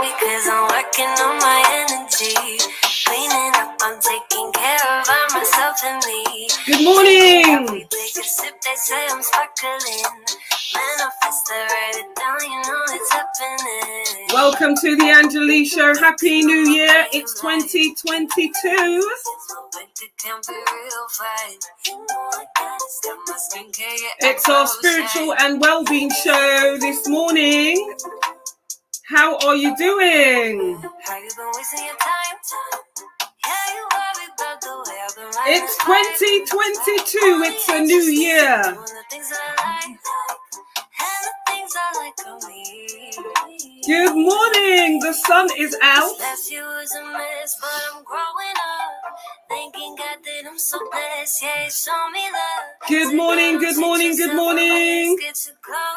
all because I'm working on my energy. Cleaning up, I'm taking care of myself and me. Good morning. Take a sip, they say I'm sparkling. Manifest, write it down, you know it's happening. Welcome to the Angelique Show. Happy New Year. It's 2022. It's our spiritual and well-being show this morning. How are you doing? It's 2022. It's a new year. Good morning. The sun is out. Good morning, good morning, good morning.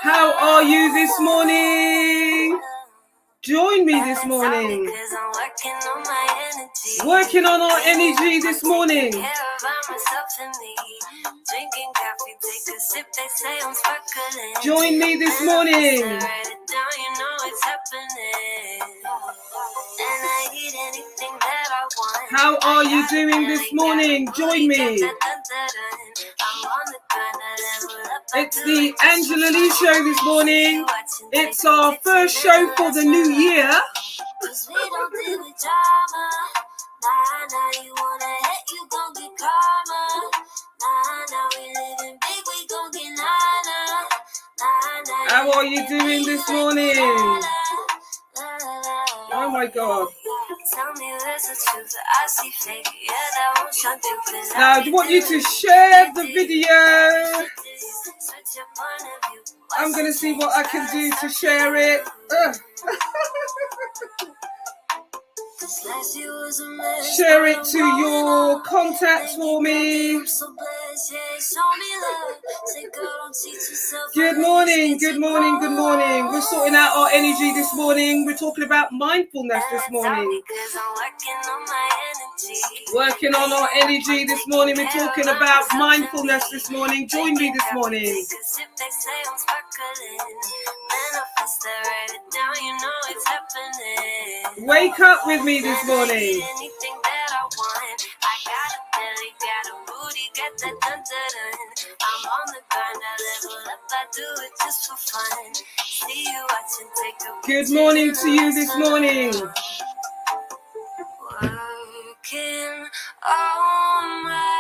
How are you this morning? Join me this morning. Working on our energy this morning. Join me this morning. How are you doing this morning? Join me. It's the Angela Lee Show this morning. It's our first show for the new year. How are you doing this morning? Oh my God. Now I want you to share the video. I'm going to see what I can do to share it. Share it to your contacts for me. Good morning, good morning, good morning. We're sorting out our energy this morning. We're talking about mindfulness this morning. Working on our energy this morning. We're talking about mindfulness this morning. Join me this morning. Wake up with me this morning. Good morning to you this morning. Working on my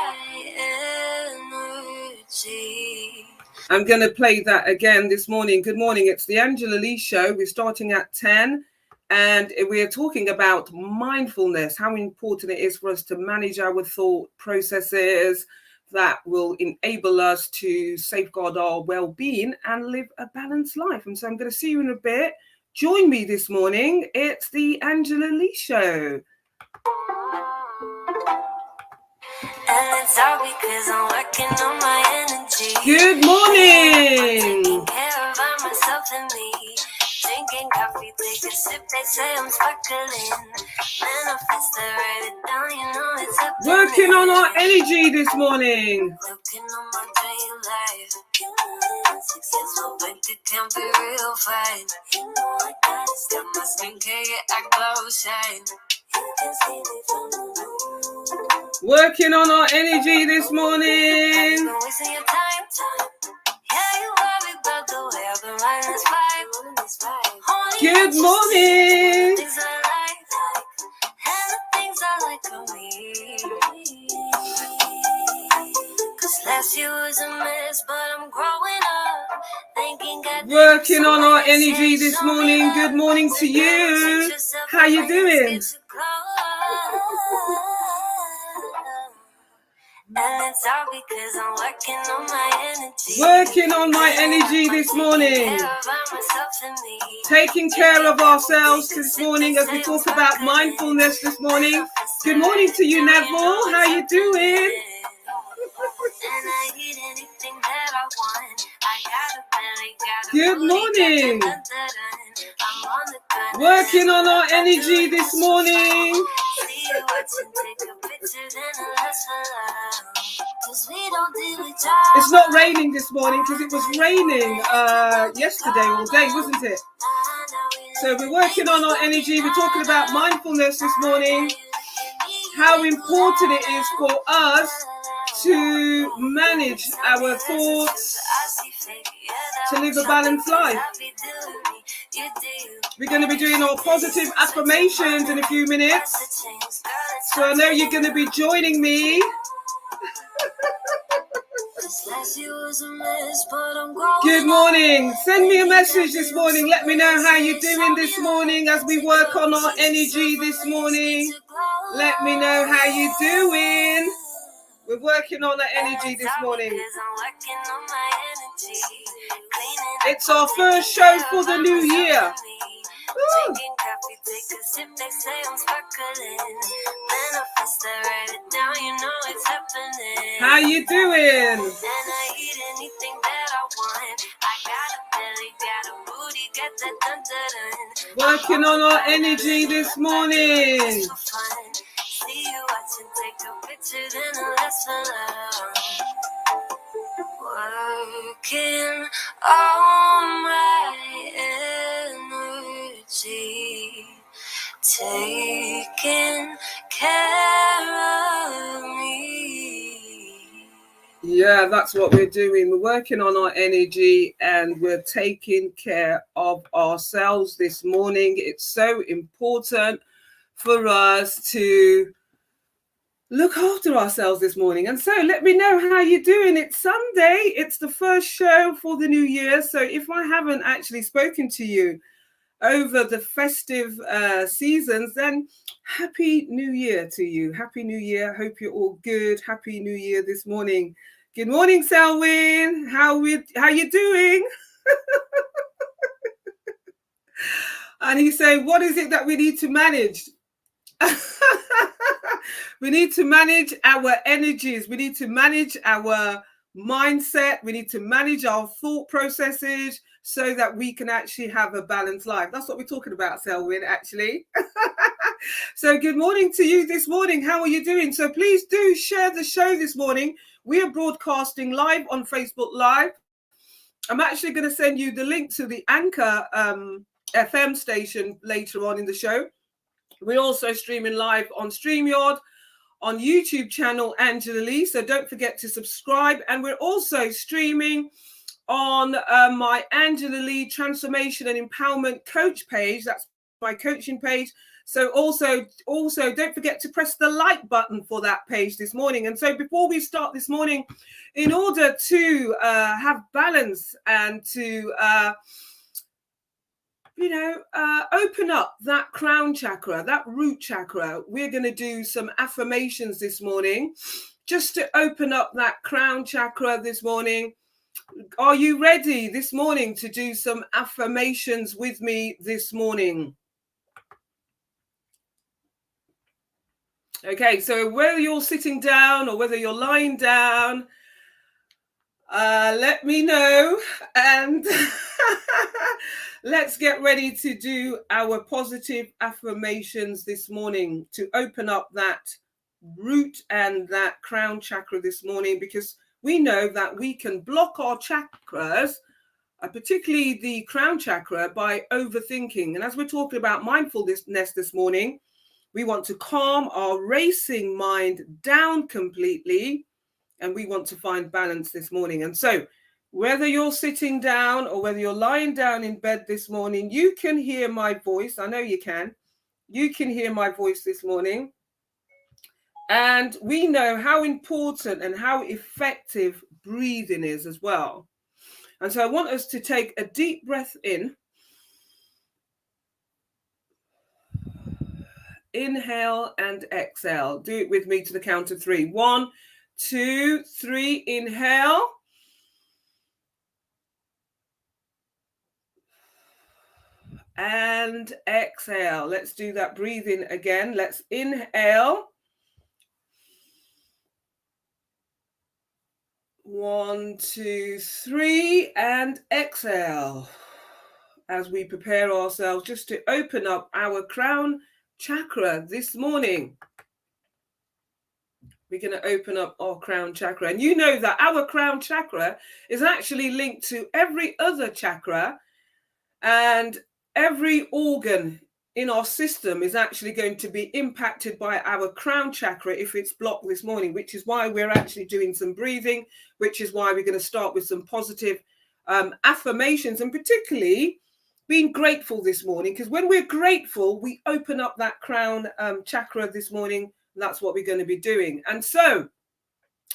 energy. I'm going to play that again this morning. Good morning. It's the Angela Lee Show. We're starting at 10 and we're talking about mindfulness, how important it is for us to manage our thought processes that will enable us to safeguard our well-being and live a balanced life. And so I'm going to see you in a bit. Join me this morning. It's the Angela Lee Show. And it's all because I'm working on my energy. Good morning. Taking care of myself and me. Drinking coffee, take a sip, they say I'm sparkling. Manifest, write it down, you know it's happening. Working on our energy this morning. Looking on my daily life. Successful bank account be real fine. You know I got it. Got my skincare, yeah, I glow shine. You can see me from the moon. Working on our energy this morning. Good morning. Working on our energy this morning. Good morning to you. How you doing? And it's all because I'm working on my energy. Working on my energy this morning. Taking care of ourselves this morning as we talk about mindfulness this morning. Good morning to you, Neville. How you doing? Good morning. Working on our energy this morning. It's not raining this morning because it was raining yesterday all day, wasn't it? So we're working on our energy. We're talking about mindfulness this morning, how important it is for us to manage our thoughts, to live a balanced life. We're going to be doing our positive affirmations in a few minutes. So I know you're going to be joining me. Good morning. Send me a message this morning. Let me know how you're doing this morning as we work on our energy this morning. Let me know how you're doing. We're working on our energy this morning. It's our first show for the new year. Woo. How you doing? Working on our energy this morning. Working on my energy, taking care of me. Yeah, that's what we're doing. We're working on our energy and we're taking care of ourselves this morning. It's so important for us to look after ourselves this morning. And so let me know how you're doing. It's Sunday. It's the first show for the new year. So if I haven't actually spoken to you over the festive seasons, then Happy New Year to you. Happy New Year. Hope you're all good. Happy New Year this morning. Good morning, Selwyn. How you doing? And he's saying, what is it that we need to manage? We need to manage our energies. We need to manage our mindset. We need to manage our thought processes so that we can actually have a balanced life. That's what we're talking about, Selwyn, actually. So good morning to you this morning. How are you doing? So please do share the show this morning. We are broadcasting live on Facebook Live. I'm actually going to send you the link to the Anchor FM station later on in the show. We're also streaming live on StreamYard, on YouTube channel Angela Lee, so don't forget to subscribe. And we're also streaming on my Angela Lee Transformation and Empowerment Coach page. That's my coaching page. So also don't forget to press the like button for that page this morning. And so before we start this morning, in order to have balance and to open up that crown chakra, that root chakra, we're going to do some affirmations this morning, just to open up that crown chakra this morning. Are you ready this morning to do some affirmations with me this morning? Okay, so whether you're sitting down or whether you're lying down, let me know, and let's get ready to do our positive affirmations this morning to open up that root and that crown chakra this morning, because we know that we can block our chakras, particularly the crown chakra, by overthinking. And as we're talking about mindfulness this morning, we want to calm our racing mind down completely, and we want to find balance this morning. And so whether you're sitting down or whether you're lying down in bed this morning, you can hear my voice. I know you can. You can hear my voice this morning. And we know how important and how effective breathing is as well. And so I want us to take a deep breath in. Inhale and exhale. Do it with me to the count of 3. 1, 2, 3. Inhale. And exhale. Let's do that breathing again. Let's inhale. 1, 2, 3. And exhale. As we prepare ourselves just to open up our crown chakra this morning. We're going to open up our crown chakra. And you know that our crown chakra is actually linked to every other chakra. And every organ in our system is actually going to be impacted by our crown chakra if it's blocked this morning, which is why we're actually doing some breathing, which is why we're going to start with some positive affirmations, and particularly being grateful this morning, because when we're grateful, we open up that crown chakra this morning. And that's what we're going to be doing. And so,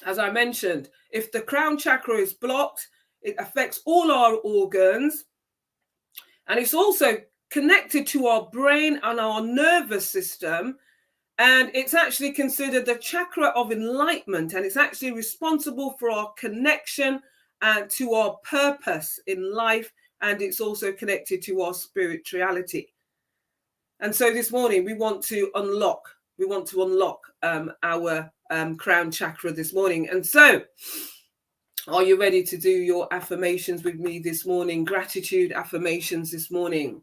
as I mentioned, if the crown chakra is blocked, it affects all our organs, and it's also connected to our brain and our nervous system, and it's actually considered the chakra of enlightenment, and it's actually responsible for our connection and to our purpose in life, and it's also connected to our spirituality. And so this morning we want to unlock our crown chakra this morning. And so, are you ready to do your affirmations with me this morning? Gratitude affirmations this morning.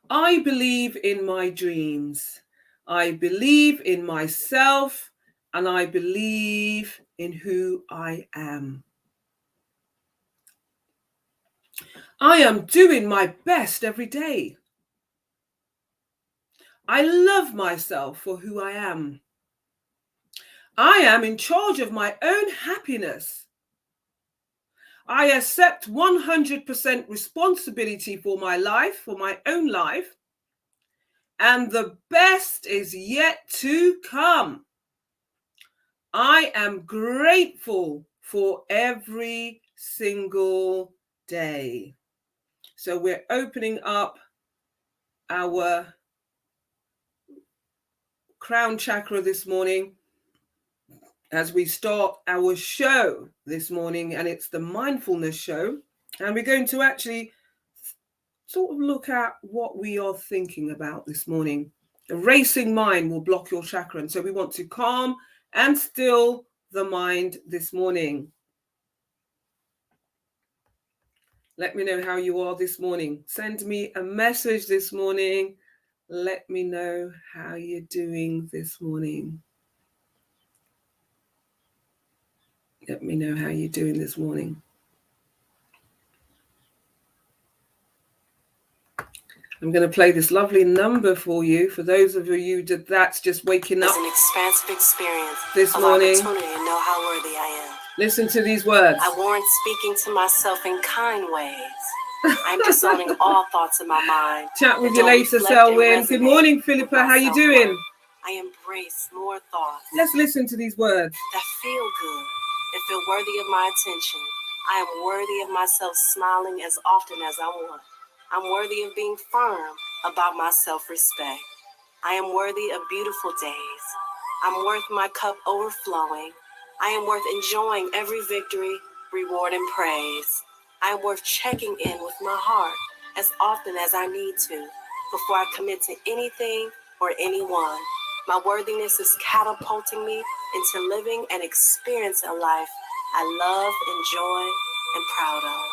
I believe in my dreams. I believe in myself, and I believe in who I am. I am doing my best every day. I love myself for who I am. I am in charge of my own happiness. I accept 100% responsibility for my life, for my own life, and the best is yet to come. I am grateful for every single day. So we're opening up our crown chakra this morning as we start our show this morning, and it's the mindfulness show, and we're going to actually sort of look at what we are thinking about this morning. A racing mind will block your chakra, and so we want to calm and still the mind this morning. Let me know how you are this morning. Send me a message this morning. Let me know how you're doing this morning. Let me know how you're doing this morning. I'm going to play this lovely number for you. For those of you that's just waking up. It's an expansive experience this morning. Opportunity to know how worthy I am. Listen to these words. I warrant speaking to myself in kind ways. I'm disowning all thoughts in my mind. Chat with you later, Selwyn. Good morning, Philippa. How you doing? I embrace more thoughts. Let's listen to these words. That feel good and feel worthy of my attention. I am worthy of myself smiling as often as I want. I'm worthy of being firm about my self-respect. I am worthy of beautiful days. I'm worth my cup overflowing. I am worth enjoying every victory, reward, and praise. I am worth checking in with my heart as often as I need to before I commit to anything or anyone. My worthiness is catapulting me into living and experiencing a life I love, enjoy, and proud of.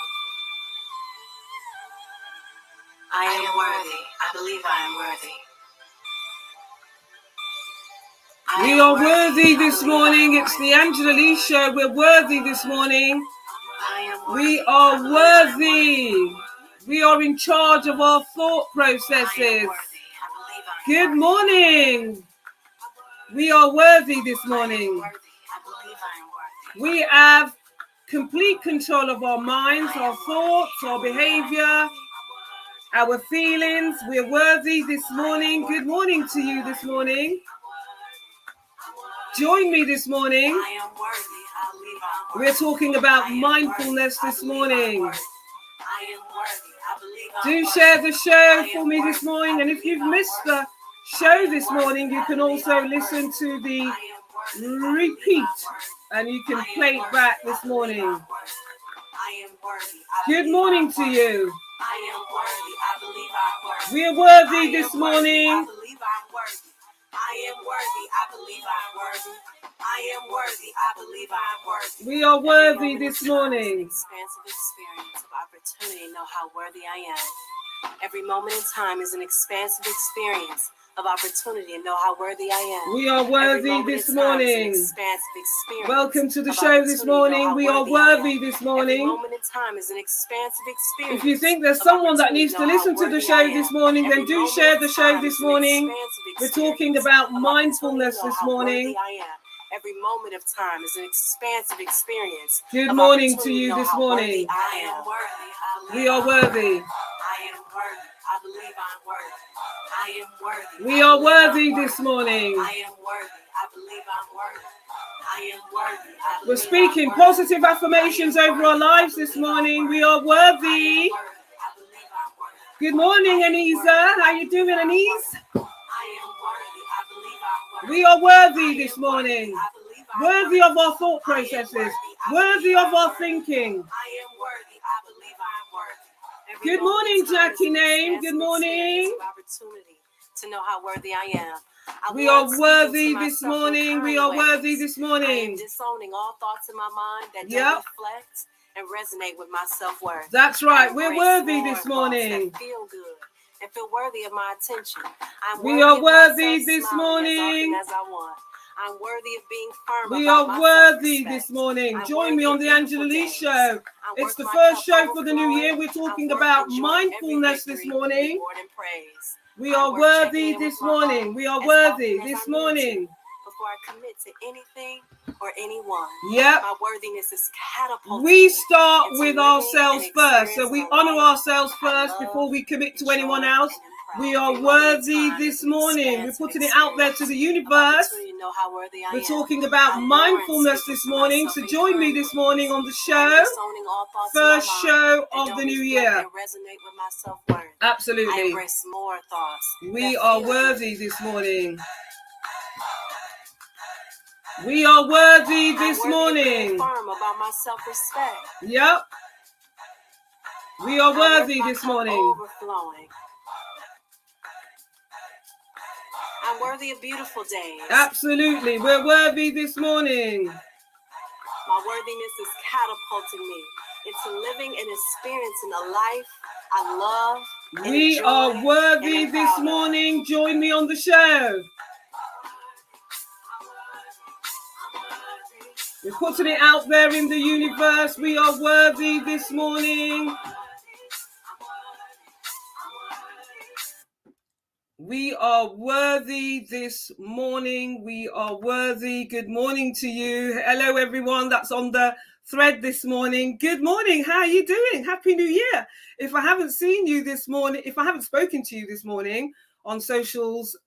I am worthy. I believe I am worthy. We are worthy this morning. It's the Angela Lee Show. We're worthy this morning. We are worthy. We are in charge of our thought processes. Good morning. We are worthy this morning. We have complete control of our minds, our thoughts, our behavior, our feelings. We're worthy this morning. Good morning to you this morning. Join me this morning. We're talking about mindfulness this morning. Do share the show for me this morning. And if you've missed the show this morning, you can also listen to the repeat and you can play it back this morning. Good morning to you. We are worthy this morning. I am worthy. I believe I'm worthy. I am worthy. I believe I'm worthy. We are worthy this morning. Expansive experience of opportunity to know how worthy I am. Every moment in time is an expansive experience of opportunity and know how worthy I am. We are worthy this morning. Expansive experience. Welcome to the show this morning. We are worthy this morning. Every moment in time is an expansive experience. If you think there's someone that needs to listen to the show this morning, then do share the show this morning. We're talking about mindfulness this morning. Every moment of time is an expansive experience. Good morning to you this morning. I am worthy. We are worthy. I am worthy. I believe I'm worthy. I am worthy. We are worthy this morning. I am worthy. I believe I'm worthy. I am worthy. We're speaking positive affirmations over our lives this morning. We are worthy. Good morning, Anisa. How you doing, Anise? We are worthy this morning. Worthy of our thought processes. Worthy of our thinking. Good morning, Jackie Name. Good morning. To know how worthy I am. We are worthy this morning. We are worthy this morning. I am disowning all thoughts in my mind that don't reflect and resonate with my self-worth. That's right. We're worthy this morning. Feel good and feel worthy of my attention. We are worthy this morning. As I want. I'm worthy of being firm. We are worthy this morning. Join me on the Angela Lee Show. It's the first show for the new year. We're talking about mindfulness this morning. We are worthy this morning. We are worthy this morning. Before I commit to anything or anyone, my worthiness is catapulted. We start with ourselves first. So we honor ourselves first before we commit to anyone else. We are worthy this morning. We're putting it out there to the universe. We're talking about mindfulness this morning. So join me this morning on the show. First show of the new year. Absolutely. We are worthy this morning. We are worthy this morning. Yep. We are worthy this morning. I'm worthy of beautiful days. Absolutely. We're worthy this morning. My worthiness is catapulting me into living and experiencing a life I love. We are worthy this morning. Join me on the show. We're putting it out there in the universe. We are worthy this morning. We are worthy this morning. We are worthy. Good morning to you. Hello, everyone that's on the thread this morning. Good morning. How are you doing? Happy New Year. If I haven't seen you this morning, if I haven't spoken to you this morning on socials,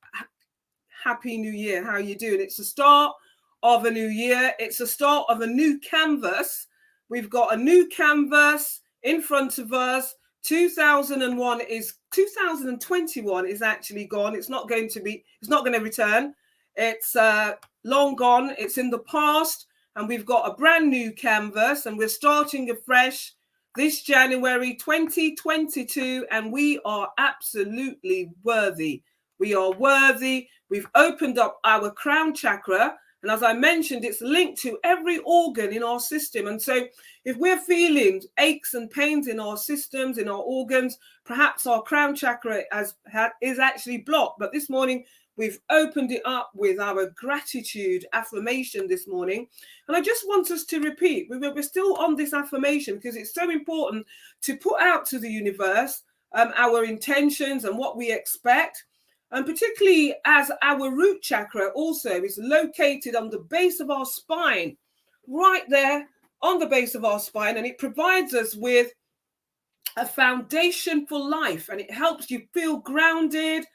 Happy New Year. How are you doing? It's the start of a new year. It's the start of a new canvas. We've got a new canvas in front of us. 2021 is actually gone. It's not going to return. It's long gone. It's in the past, and we've got a brand new canvas, and we're starting afresh this January 2022, and we are absolutely worthy. We are worthy. We've opened up our crown chakra, and as I mentioned, it's linked to every organ in our system. And so if we're feeling aches and pains in our systems, in our organs, perhaps our crown chakra is actually blocked. But this morning, we've opened it up with our gratitude affirmation this morning. And I just want us to repeat, we're still on this affirmation because it's so important to put out to the universe our intentions and what we expect. And particularly as our root chakra also is located on the base of our spine, right there on the base of our spine. And it provides us with a foundation for life. And it helps you feel grounded.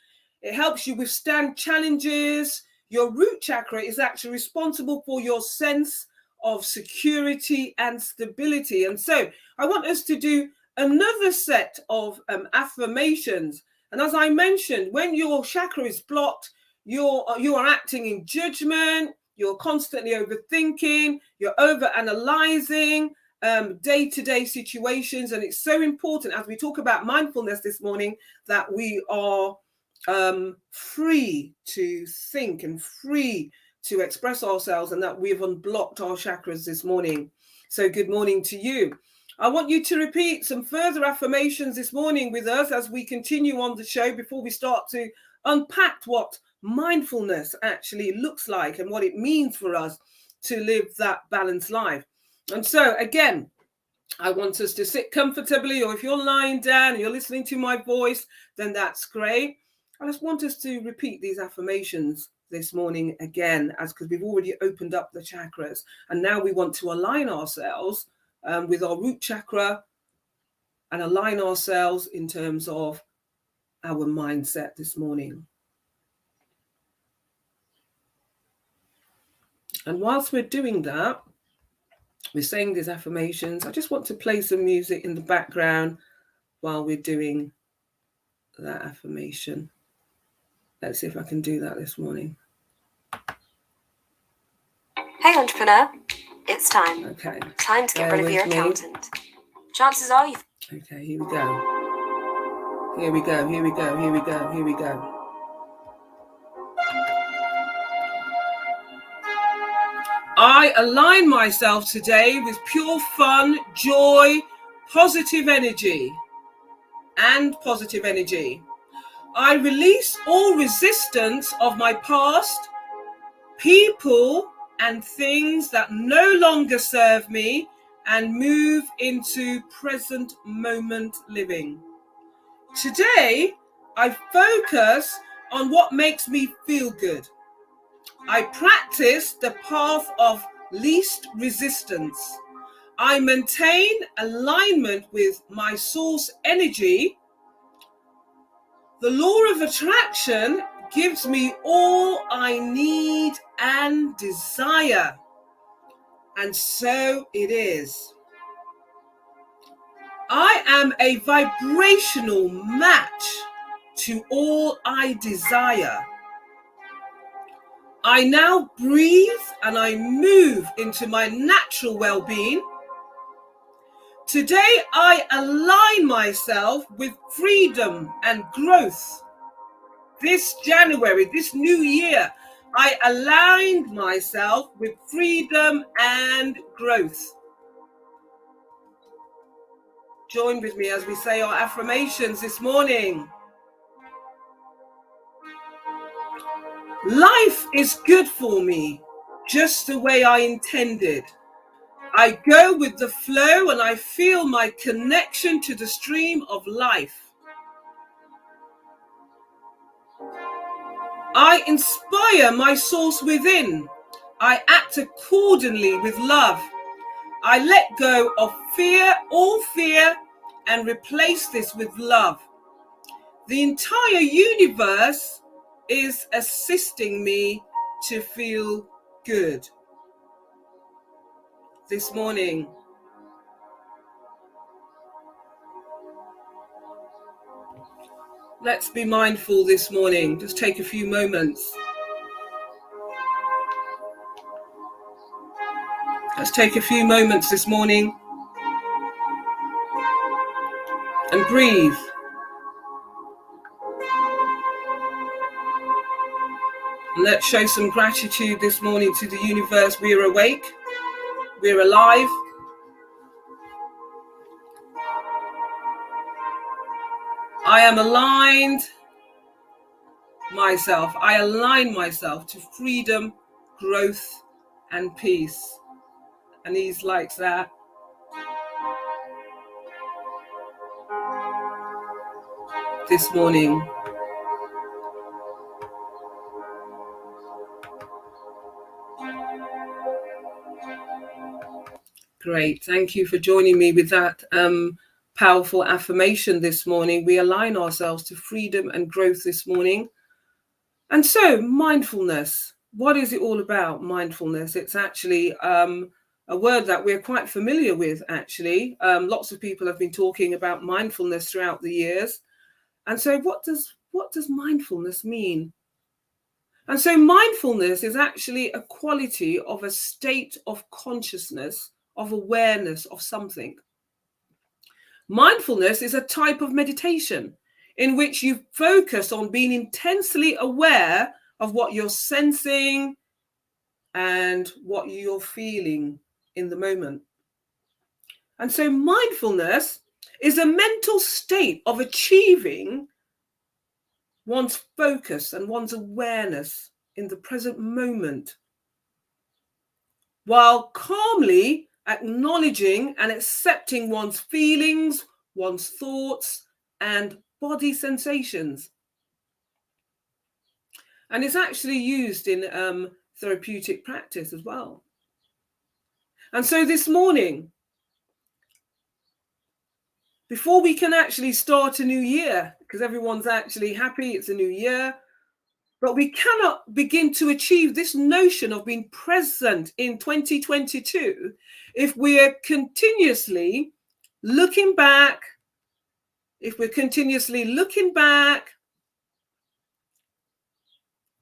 It helps you withstand challenges. Your root chakra is actually responsible for your sense of security and stability. And so I want us to do another set of affirmations. And as I mentioned, when your chakra is blocked, you are acting in judgment, you're constantly overthinking, you're overanalyzing day-to-day situations. And it's so important, as we talk about mindfulness this morning, that we are free to think and free to express ourselves, and that we've unblocked our chakras this morning. So good morning to you. I want you to repeat some further affirmations this morning with us as we continue on the show before we start to unpacked what mindfulness actually looks like and what it means for us to live that balanced life. And so again, I want us to sit comfortably, or if you're lying down and you're listening to my voice, then that's great. I just want us to repeat these affirmations this morning again, because we've already opened up the chakras, and now we want to align ourselves with our root chakra and align ourselves in terms of our mindset this morning. And whilst we're doing that, we're saying these affirmations, I just want to play some music in the background while we're doing that affirmation. Let's see if I can do that this morning. Hey, entrepreneur. It's time. Okay. Time to get rid of your accountant. Chances are you... Okay, here we go. Here we go, here we go, here we go, here we go. I align myself today with pure fun, joy, positive energy, and positive energy. I release all resistance of my past, people, and things that no longer serve me, and move into present moment living. Today, I focus on what makes me feel good. I practice the path of least resistance. I maintain alignment with my source energy. The law of attraction gives me all I need and desire. And so it is. I am a vibrational match to all I desire. I now breathe and I move into my natural well-being. Today I align myself with freedom and growth. This January, this new year, I aligned myself with freedom and growth. Join with me as we say our affirmations this morning. Life is good for me, just the way I intended. I go with the flow and I feel my connection to the stream of life. I inspire my source within. I act accordingly with love. I let go of fear, all fear, and replace this with love. The entire universe is assisting me to feel good. This morning, let's be mindful this morning. Just take a few moments. Let's take a few moments this morning and breathe. And let's show some gratitude this morning to the universe. We are awake. We're alive. I am aligned myself. I align myself to freedom, growth, and peace. And he's like that. This morning. Great. Thank you for joining me with that powerful affirmation this morning. We align ourselves to freedom and growth this morning. And so mindfulness, what is it all about? Mindfulness. It's actually a word that we're quite familiar with, actually. Lots of people have been talking about mindfulness throughout the years. And so what does mindfulness mean? And so mindfulness is actually a quality of a state of consciousness, of awareness of something. Mindfulness is a type of meditation in which you focus on being intensely aware of what you're sensing and what you're feeling in the moment. And so mindfulness is a mental state of achieving one's focus and one's awareness in the present moment, while calmly acknowledging and accepting one's feelings, one's thoughts, and body sensations. And it's actually used in therapeutic practice as well. And so this morning, before we can actually start a new year, because everyone's actually happy, it's a new year, but we cannot begin to achieve this notion of being present in 2022 if we are continuously looking back,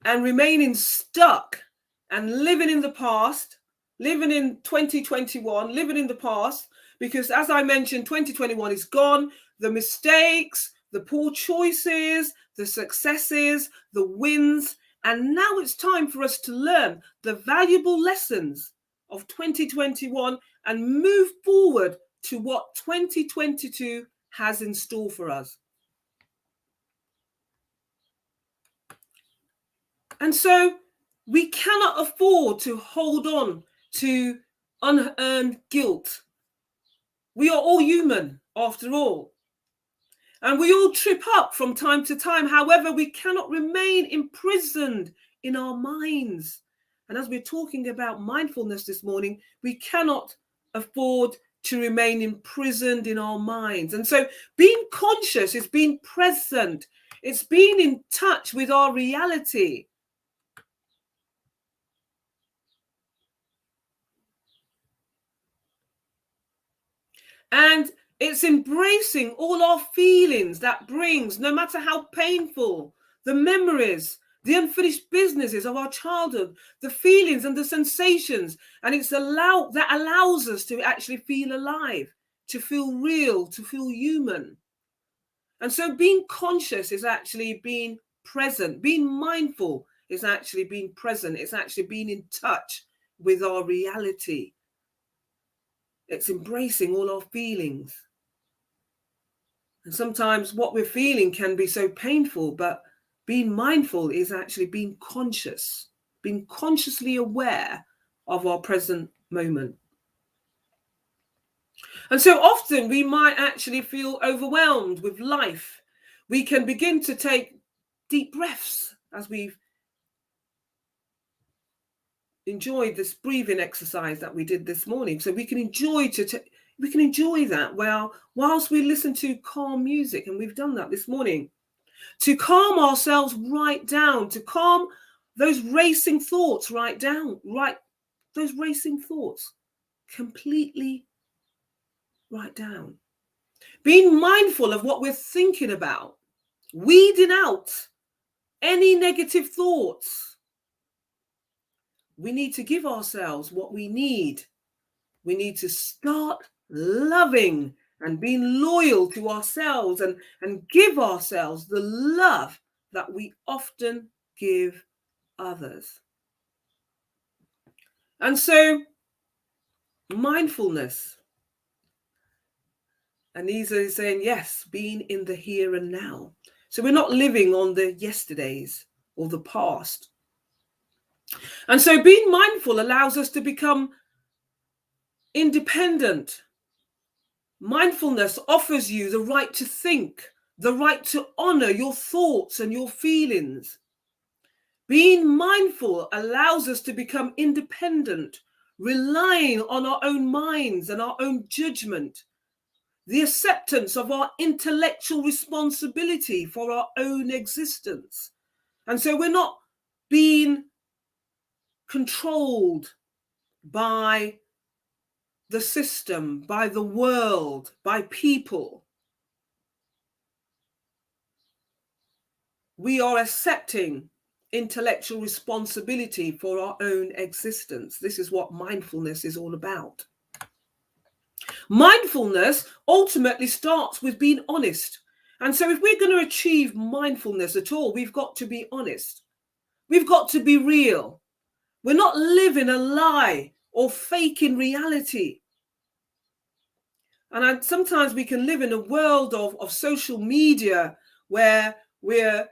and remaining stuck and living in the past, living in 2021, living in the past, because as I mentioned, 2021 is gone. The mistakes, the poor choices, the successes, the wins, and now it's time for us to learn the valuable lessons of 2021 and move forward to what 2022 has in store for us. And so we cannot afford to hold on to unearned guilt. We are all human, after all. And we all trip up from time to time. However, we cannot remain imprisoned in our minds. And as we're talking about mindfulness this morning, we cannot afford to remain imprisoned in our minds. And so being conscious is being present. It's being in touch with our reality. And it's embracing all our feelings that brings, no matter how painful, the memories, the unfinished businesses of our childhood, the feelings and the sensations. And that allows us to actually feel alive, to feel real, to feel human. And so being conscious is actually being present. Being mindful is actually being present. It's actually being in touch with our reality. It's embracing all our feelings. And sometimes what we're feeling can be so painful, but being mindful is actually being conscious, being consciously aware of our present moment. And so often we might actually feel overwhelmed with life. We can begin to take deep breaths as we've enjoyed this breathing exercise that we did this morning. So we can enjoy that whilst we listen to calm music, and we've done that this morning, to calm ourselves right down, to calm those racing thoughts those racing thoughts completely right down. Being mindful of what we're thinking about, weeding out any negative thoughts. We need to give ourselves what we need. We need to start loving and being loyal to ourselves and give ourselves the love that we often give others. And so mindfulness, Anisa is saying, yes, being in the here and now. So we're not living on the yesterdays or the past. And so being mindful allows us to become independent. Mindfulness offers you the right to think, the right to honor your thoughts and your feelings. Being mindful allows us to become independent, relying on our own minds and our own judgment, the acceptance of our intellectual responsibility for our own existence. And so we're not being controlled by the system, by the world, by people. We are accepting intellectual responsibility for our own existence. This is what mindfulness is all about. Mindfulness ultimately starts with being honest. And so if we're going to achieve mindfulness at all, we've got to be honest. We've got to be real. We're not living a lie or faking reality. And sometimes we can live in a world of social media where we're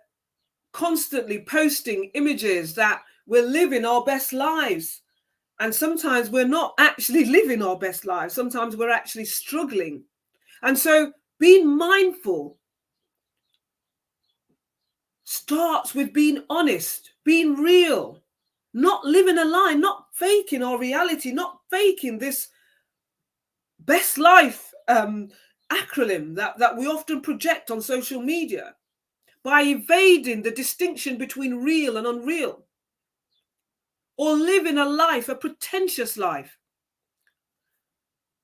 constantly posting images that we're living our best lives. And sometimes we're not actually living our best lives. Sometimes we're actually struggling. And so being mindful starts with being honest, being real, not living a lie, not faking our reality, not faking this best life acronym that we often project on social media, by evading the distinction between real and unreal, or living a life, a pretentious life.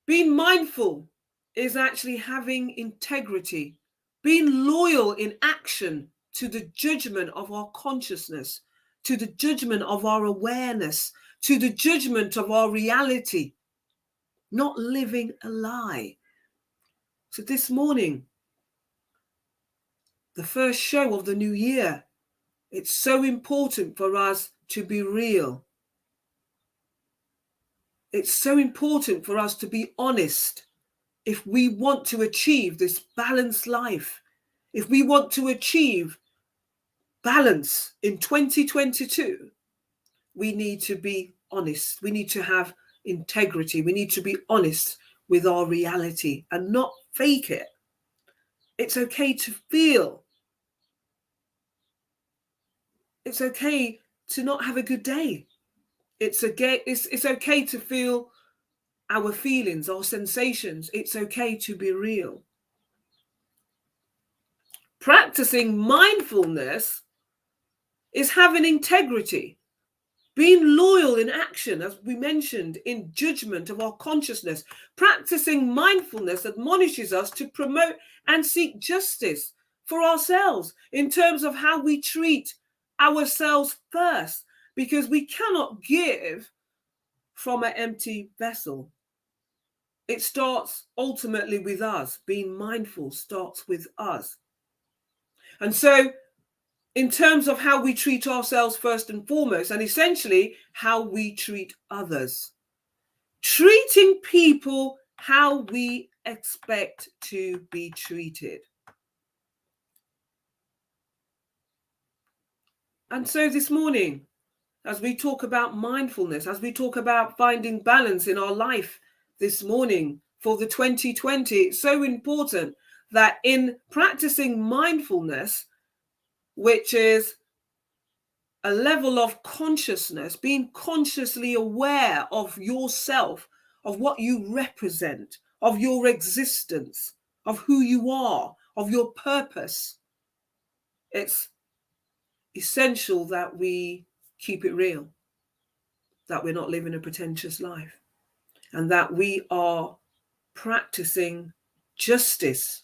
Being mindful is actually having integrity, being loyal in action to the judgment of our consciousness, to the judgment of our awareness, to the judgment of our reality, not living a lie. So this morning, the first show of the new year, it's so important for us to be real. It's so important for us to be honest if we want to achieve this balanced life, if we want to achieve balance in 2022, we need to be honest. We need to have integrity. We need to be honest with our reality and not fake it. It's okay to feel. It's okay to not have a good day. It's okay to feel our feelings, our sensations. It's okay to be real. Practicing mindfulness is having integrity, being loyal in action, as we mentioned, in judgment of our consciousness. Practicing mindfulness admonishes us to promote and seek justice for ourselves in terms of how we treat ourselves first, because we cannot give from an empty vessel. It starts ultimately with us. Being mindful starts with us. And so, in terms of how we treat ourselves first and foremost, and essentially how we treat others. Treating people how we expect to be treated. And so this morning, as we talk about mindfulness, as we talk about finding balance in our life this morning for the 2020, it's so important that in practicing mindfulness, which is a level of consciousness, being consciously aware of yourself, of what you represent, of your existence, of who you are, of your purpose. It's essential that we keep it real, that we're not living a pretentious life, and that we are practicing justice,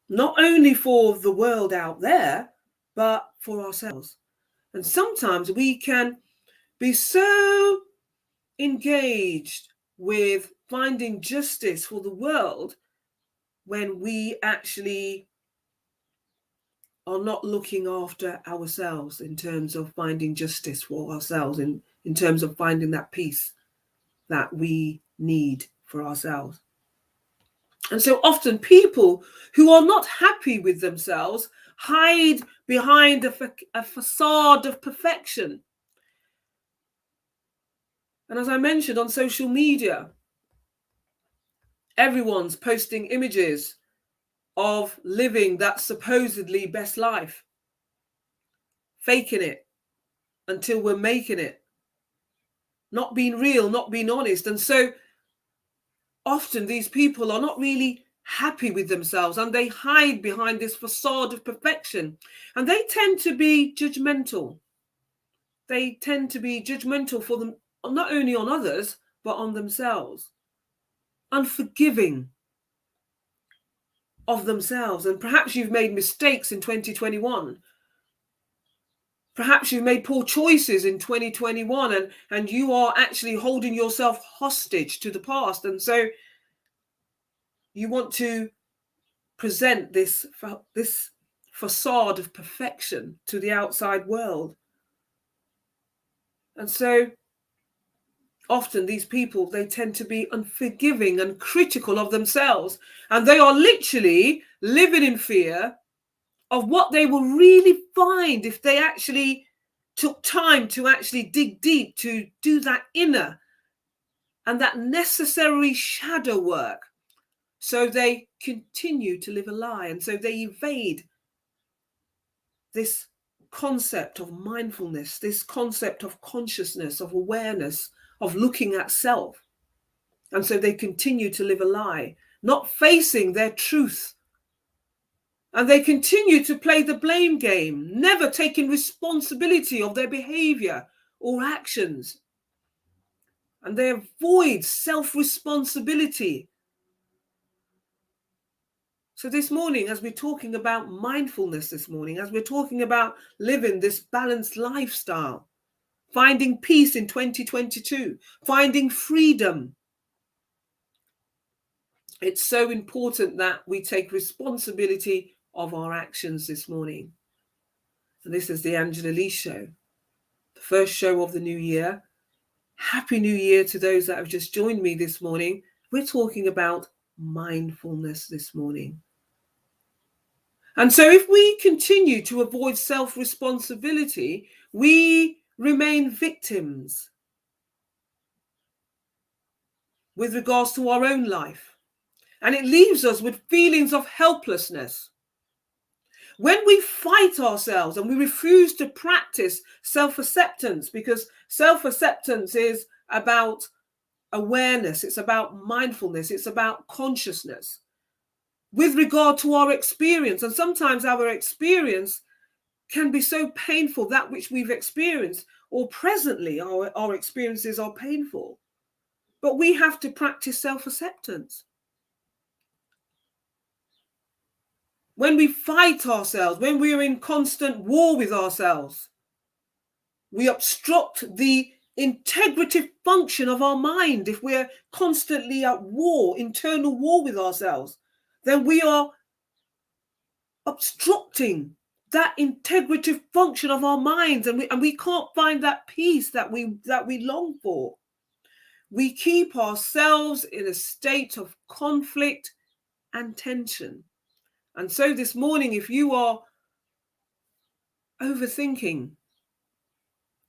not only for the world out there, but for ourselves. And sometimes we can be so engaged with finding justice for the world when we actually are not looking after ourselves in terms of finding justice for ourselves, in terms of finding that peace that we need for ourselves. And so often people who are not happy with themselves hide behind a facade of perfection. And as I mentioned, on social media, everyone's posting images of living that supposedly best life, faking it until we're making it, not being real, not being honest. And so often these people are not really happy with themselves, and they hide behind this facade of perfection, and they tend to be judgmental. They tend to be judgmental for them, not only on others, but on themselves, unforgiving of themselves. And perhaps you've made mistakes in 2021. Perhaps you've made poor choices in 2021, and you are actually holding yourself hostage to the past. And so you want to present this facade of perfection to the outside world. And so often these people, they tend to be unforgiving and critical of themselves. And they are literally living in fear of what they will really find if they actually took time to actually dig deep, to do that inner and that necessary shadow work. So they continue to live a lie, and so they evade this concept of mindfulness, this concept of consciousness, of awareness, of looking at self. And so they continue to live a lie, not facing their truth. And they continue to play the blame game, never taking responsibility of their behavior or actions. And they avoid self-responsibility. So this morning, as we're talking about mindfulness this morning, as we're talking about living this balanced lifestyle, finding peace in 2022, finding freedom, it's so important that we take responsibility of our actions this morning. And this is the Angela Lee Show, the first show of the new year. Happy New Year to those that have just joined me this morning. We're talking about mindfulness this morning. And so if we continue to avoid self-responsibility, we remain victims with regards to our own life. And it leaves us with feelings of helplessness. When we fight ourselves and we refuse to practice self-acceptance, because self-acceptance is about awareness, it's about mindfulness, it's about consciousness with regard to our experience. And sometimes our experience can be so painful, that which we've experienced, or presently our experiences are painful. But we have to practice self-acceptance. When we fight ourselves, when we are in constant war with ourselves, we obstruct the integrative function of our mind. If we're constantly at war, internal war with ourselves, then we are obstructing that integrative function of our minds, and we can't find that peace that we long for. We keep ourselves in a state of conflict and tension. And so this morning, if you are overthinking,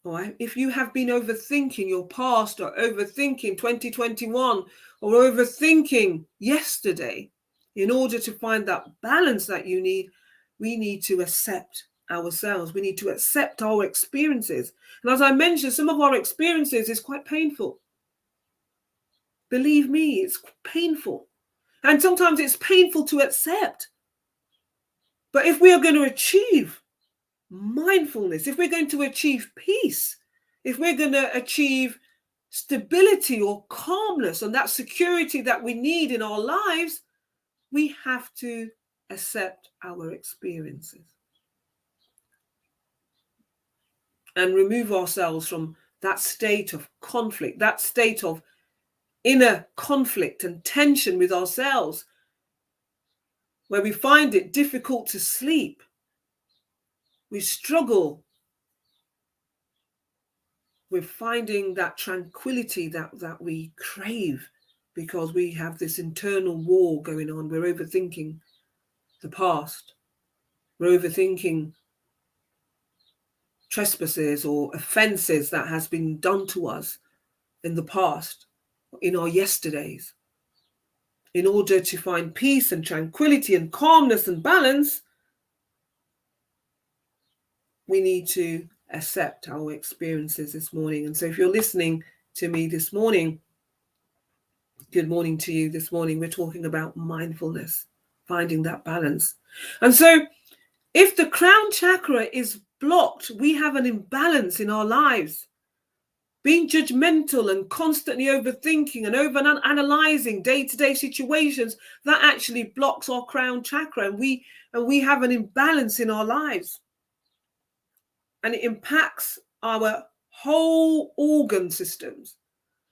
or if you have been overthinking your past, or overthinking 2021, or overthinking yesterday, in order to find that balance that you need, we need to accept ourselves. We need to accept our experiences. And as I mentioned, some of our experiences is quite painful. Believe me, it's painful. And sometimes it's painful to accept. But if we are going to achieve mindfulness, if we're going to achieve peace, if we're going to achieve stability or calmness and that security that we need in our lives, we have to accept our experiences and remove ourselves from that state of conflict, that state of inner conflict and tension with ourselves, where we find it difficult to sleep. We struggle with finding that tranquility that we crave, because we have this internal war going on. We're overthinking the past. We're overthinking trespasses or offenses that has been done to us in the past, in our yesterdays. In order to find peace and tranquility and calmness and balance, we need to accept our experiences this morning. And so if you're listening to me this morning, good morning to you this morning. We're talking about mindfulness, finding that balance. And so if the crown chakra is blocked, we have an imbalance in our lives. Being judgmental and constantly overthinking and over-analyzing day-to-day situations, that actually blocks our crown chakra, and we have an imbalance in our lives. And it impacts our whole organ systems.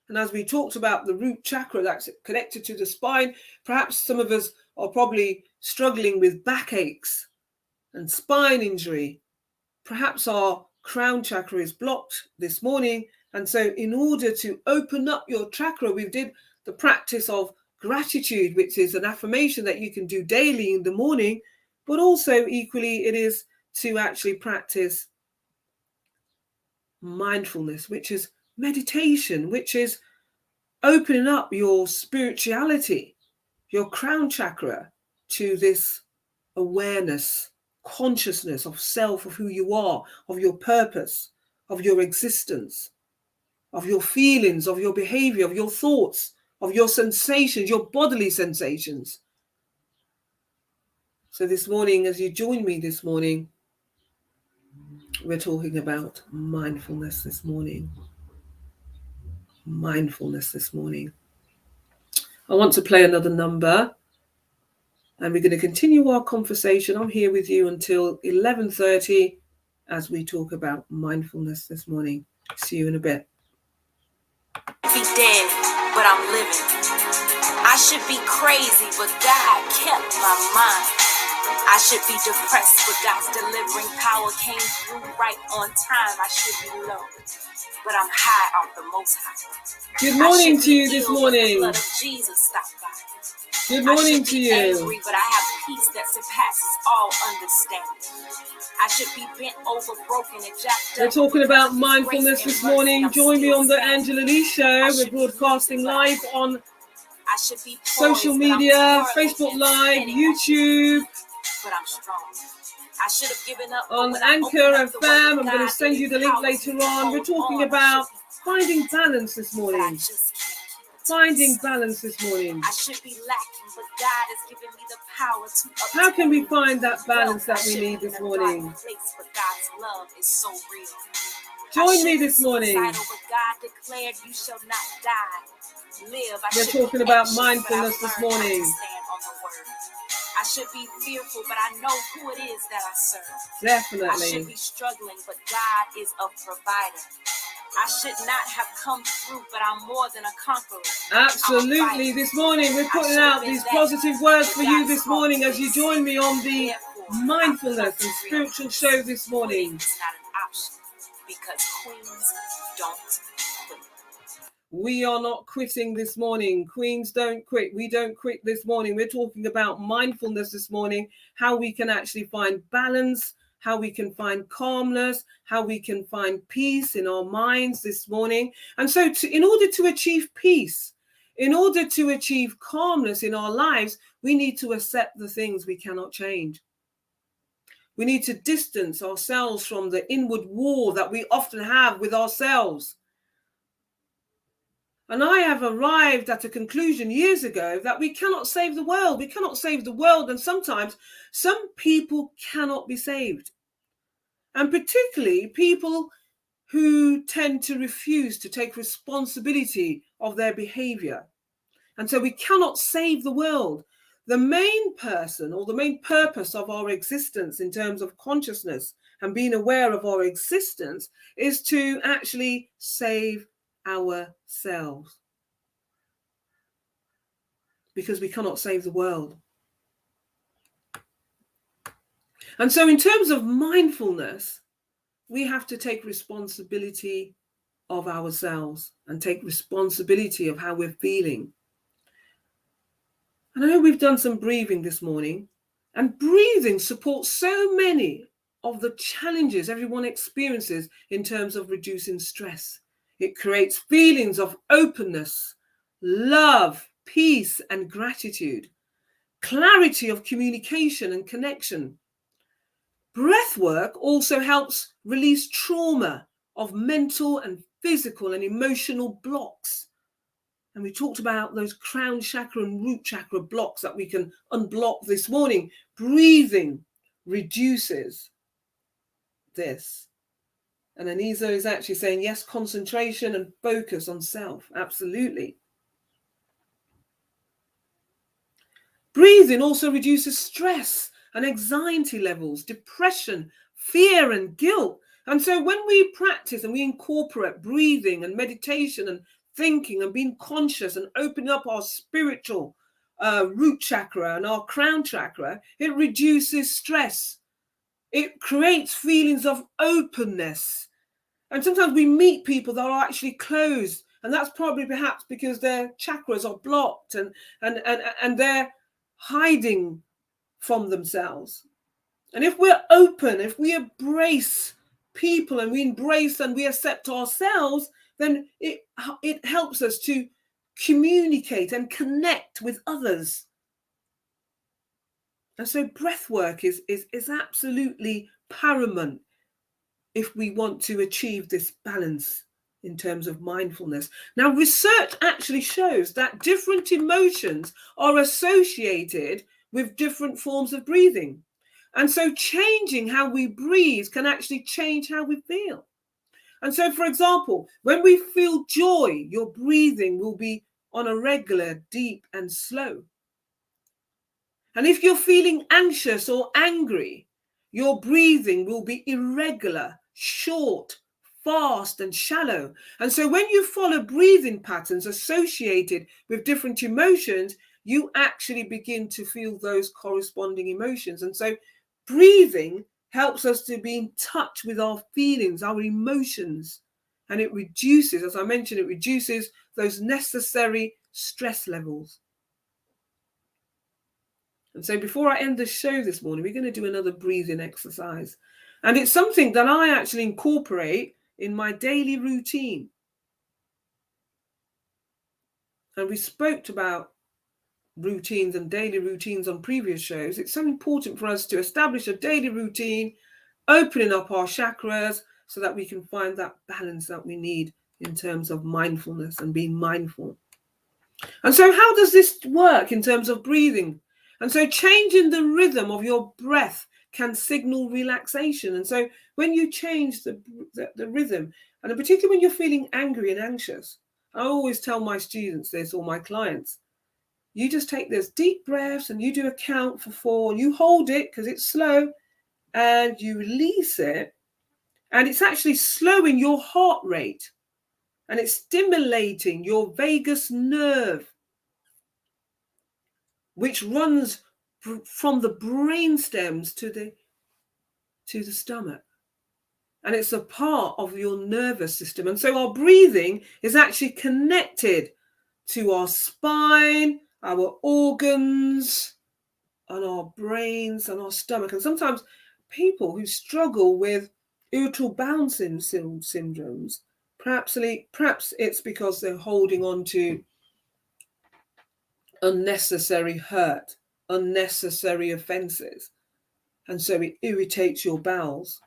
And as we talked about the root chakra that's connected to the spine, perhaps some of us are probably struggling with backaches and spine injury. Perhaps our crown chakra is blocked this morning. And so in order to open up your chakra, we did the practice of gratitude, which is an affirmation that you can do daily in the morning. but also equally it is to actually practice mindfulness, which is meditation, which is opening up your spirituality, your crown chakra, to this awareness, consciousness of self, of who you are, of your purpose, of your existence, of your feelings, of your behavior, of your thoughts, of your sensations, your bodily sensations. So this morning, as you join me this morning, we're talking about mindfulness this morning. Mindfulness this morning. I want to play another number, and we're going to continue our conversation. I'm here with you until 11:30 as we talk about mindfulness this morning. See you in a bit. Be dead, but I'm living. I should be crazy, but God kept my mind. I should be depressed, but God's delivering power came through right on time. I should be low, but I'm high off the Most High. Good morning to you this morning. The blood of Jesus stopped by. Good morning to you. I should be angry, but I have peace that surpasses all understanding. I should be bent over, broken, and jacked up. We're talking about mindfulness this morning. Join me on the Angela Lee Show. We're broadcasting live on social media, Facebook Live, YouTube, but I'm strong. I should have given up on Anchor FM. I'm going to send you the link later on. We're talking about finding balance this morning. Finding balance this morning. I should be lacking, but God has given me the power to obtain. How can we find that balance that we need this morning? But God's love is so real. Join me this morning. God declared you shall not die. Live. We're talking about mindfulness this morning. I should be fearful, but I know who it is that I serve. Definitely. I should be struggling, but God is a provider. I should not have come through, but I'm more than a conqueror. Absolutely. This morning, we're putting out these positive words for you this morning as you join me on the mindfulness and spiritual show this morning. It's not an option because queens don't quit. We are not quitting this morning. Queens don't quit. We don't quit this morning. We're talking about mindfulness this morning, how we can actually find balance, how we can find calmness, how we can find peace in our minds this morning. And so in order to achieve peace, in order to achieve calmness in our lives, we need to accept the things we cannot change. We need to distance ourselves from the inward war that we often have with ourselves. And I have arrived at a conclusion years ago that we cannot save the world. We cannot save the world. And sometimes some people cannot be saved. And particularly people who tend to refuse to take responsibility of their behavior. And so we cannot save the world. The main person or the main purpose of our existence in terms of consciousness and being aware of our existence is to actually save ourselves. Because we cannot save the world. And so in terms of mindfulness, we have to take responsibility of ourselves and take responsibility of how we're feeling. And I know we've done some breathing this morning, and breathing supports so many of the challenges everyone experiences in terms of reducing stress. It creates feelings of openness, love, peace, and gratitude, clarity of communication and connection. Breath work also helps release trauma of mental and physical and emotional blocks. And we talked about those crown chakra and root chakra blocks that we can unblock this morning. Breathing reduces this. And Anisa is actually saying, yes, concentration and focus on self. Absolutely. Breathing also reduces stress and anxiety levels, depression, fear and guilt. And so when we practice and we incorporate breathing and meditation and thinking and being conscious and opening up our spiritual root chakra and our crown chakra, it reduces stress. It creates feelings of openness. And sometimes we meet people that are actually closed, and that's probably perhaps because their chakras are blocked and they're hiding from themselves. And if we're open, if we embrace people and we embrace and we accept ourselves, then it helps us to communicate and connect with others. And so breath work is absolutely paramount if we want to achieve this balance in terms of mindfulness. Now, research actually shows that different emotions are associated with different forms of breathing. And so changing how we breathe can actually change how we feel. And so, for example, when we feel joy, your breathing will be on a regular, deep and slow. And if you're feeling anxious or angry, your breathing will be irregular, short, fast and shallow. And so when you follow breathing patterns associated with different emotions, you actually begin to feel those corresponding emotions. And so breathing helps us to be in touch with our feelings, our emotions. And it reduces, as I mentioned, it reduces those necessary stress levels. And so before I end the show this morning, we're going to do another breathing exercise. And it's something that I actually incorporate in my daily routine. And we spoke about routines and daily routines on previous shows. It's so important for us to establish a daily routine, opening up our chakras so that we can find that balance that we need in terms of mindfulness and being mindful. And so how does this work in terms of breathing? And so changing the rhythm of your breath can signal relaxation. And so when you change the rhythm, and particularly when you're feeling angry and anxious, I always tell my students this, or my clients, you just take those deep breaths and you do a count for 4, and you hold it because it's slow, and you release it. And it's actually slowing your heart rate, and it's stimulating your vagus nerve, which runs from the brain stems to the stomach. And it's a part of your nervous system. And so our breathing is actually connected to our spine, our organs, and our brains and our stomach. And sometimes people who struggle with irritable bowel syndromes, perhaps it's because they're holding on to unnecessary hurt, unnecessary offenses. And so it irritates your bowels.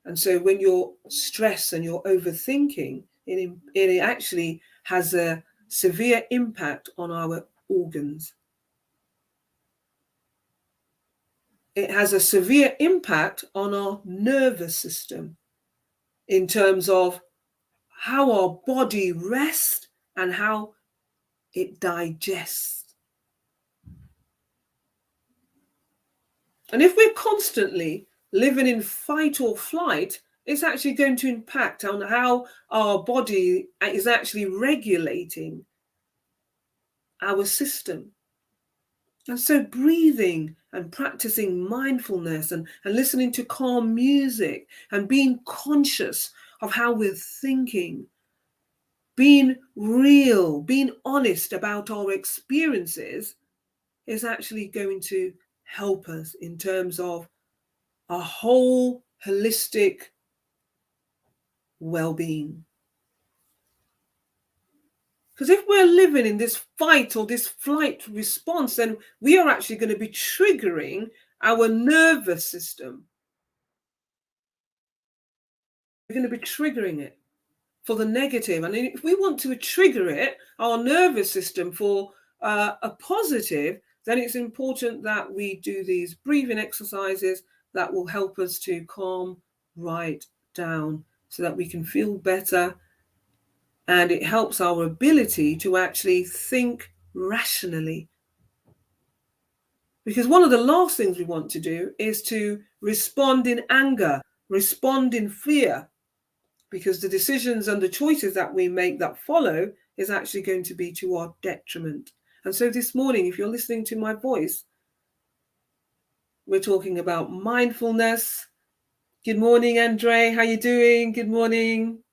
And so when you're stressed and you're overthinking, it actually has a severe impact on our organs. It has a severe impact on our nervous system in terms of how our body rests and how it digests. And if we're constantly living in fight or flight, it's actually going to impact on how our body is actually regulating our system. And so breathing and practicing mindfulness and listening to calm music and being conscious of how we're thinking, being real, being honest about our experiences is actually going to help us in terms of a whole holistic well-being. Because if we're living in this fight or this flight response, then we are actually going to be triggering our nervous system. We're going to be triggering it for the negative. And if we want to trigger it, our nervous system, for a positive, then it's important that we do these breathing exercises that will help us to calm right down so that we can feel better. And it helps our ability to actually think rationally. Because one of the last things we want to do is to respond in anger, respond in fear, because the decisions and the choices that we make that follow is actually going to be to our detriment. And so this morning, if you're listening to my voice, we're talking about mindfulness. Good morning, Andre. How you doing? Good morning.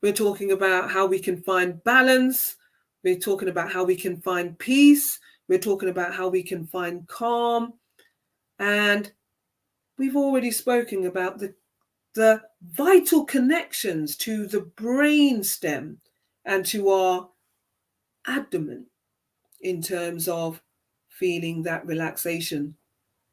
We're talking about how we can find balance. We're talking about how we can find peace. We're talking about how we can find calm. And we've already spoken about the vital connections to the brain stem and to our abdomen in terms of feeling that relaxation,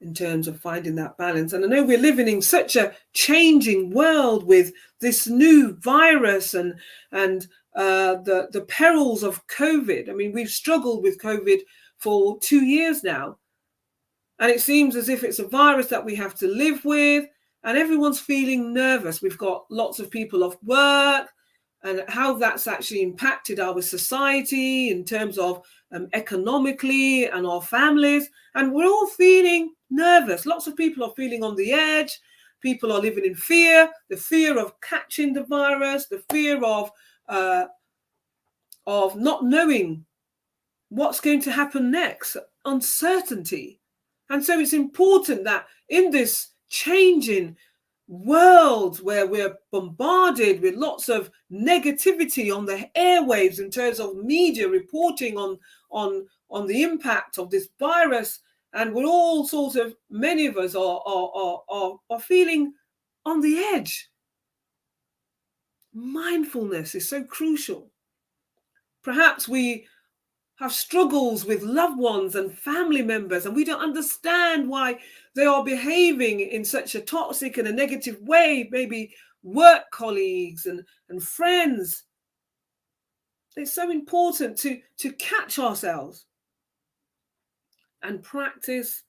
in terms of finding that balance. And I know we're living in such a changing world with this new virus and the perils of COVID. I mean, we've struggled with COVID for 2 years now, and it seems as if it's a virus that we have to live with, and everyone's feeling nervous. We've got lots of people off work, and how that's actually impacted our society in terms of economically and our families. And we're all feeling nervous. Lots of people are feeling on the edge. People are living in fear, the fear of catching the virus, the fear of not knowing what's going to happen next, uncertainty. And so it's important that in this changing world where we're bombarded with lots of negativity on the airwaves in terms of media reporting on the impact of this virus, and we're all sort of, many of us are feeling on the edge. Mindfulness is so crucial. Perhaps we have struggles with loved ones and family members, and we don't understand why they are behaving in such a toxic and a negative way, maybe work colleagues and friends. It's so important to catch ourselves and practice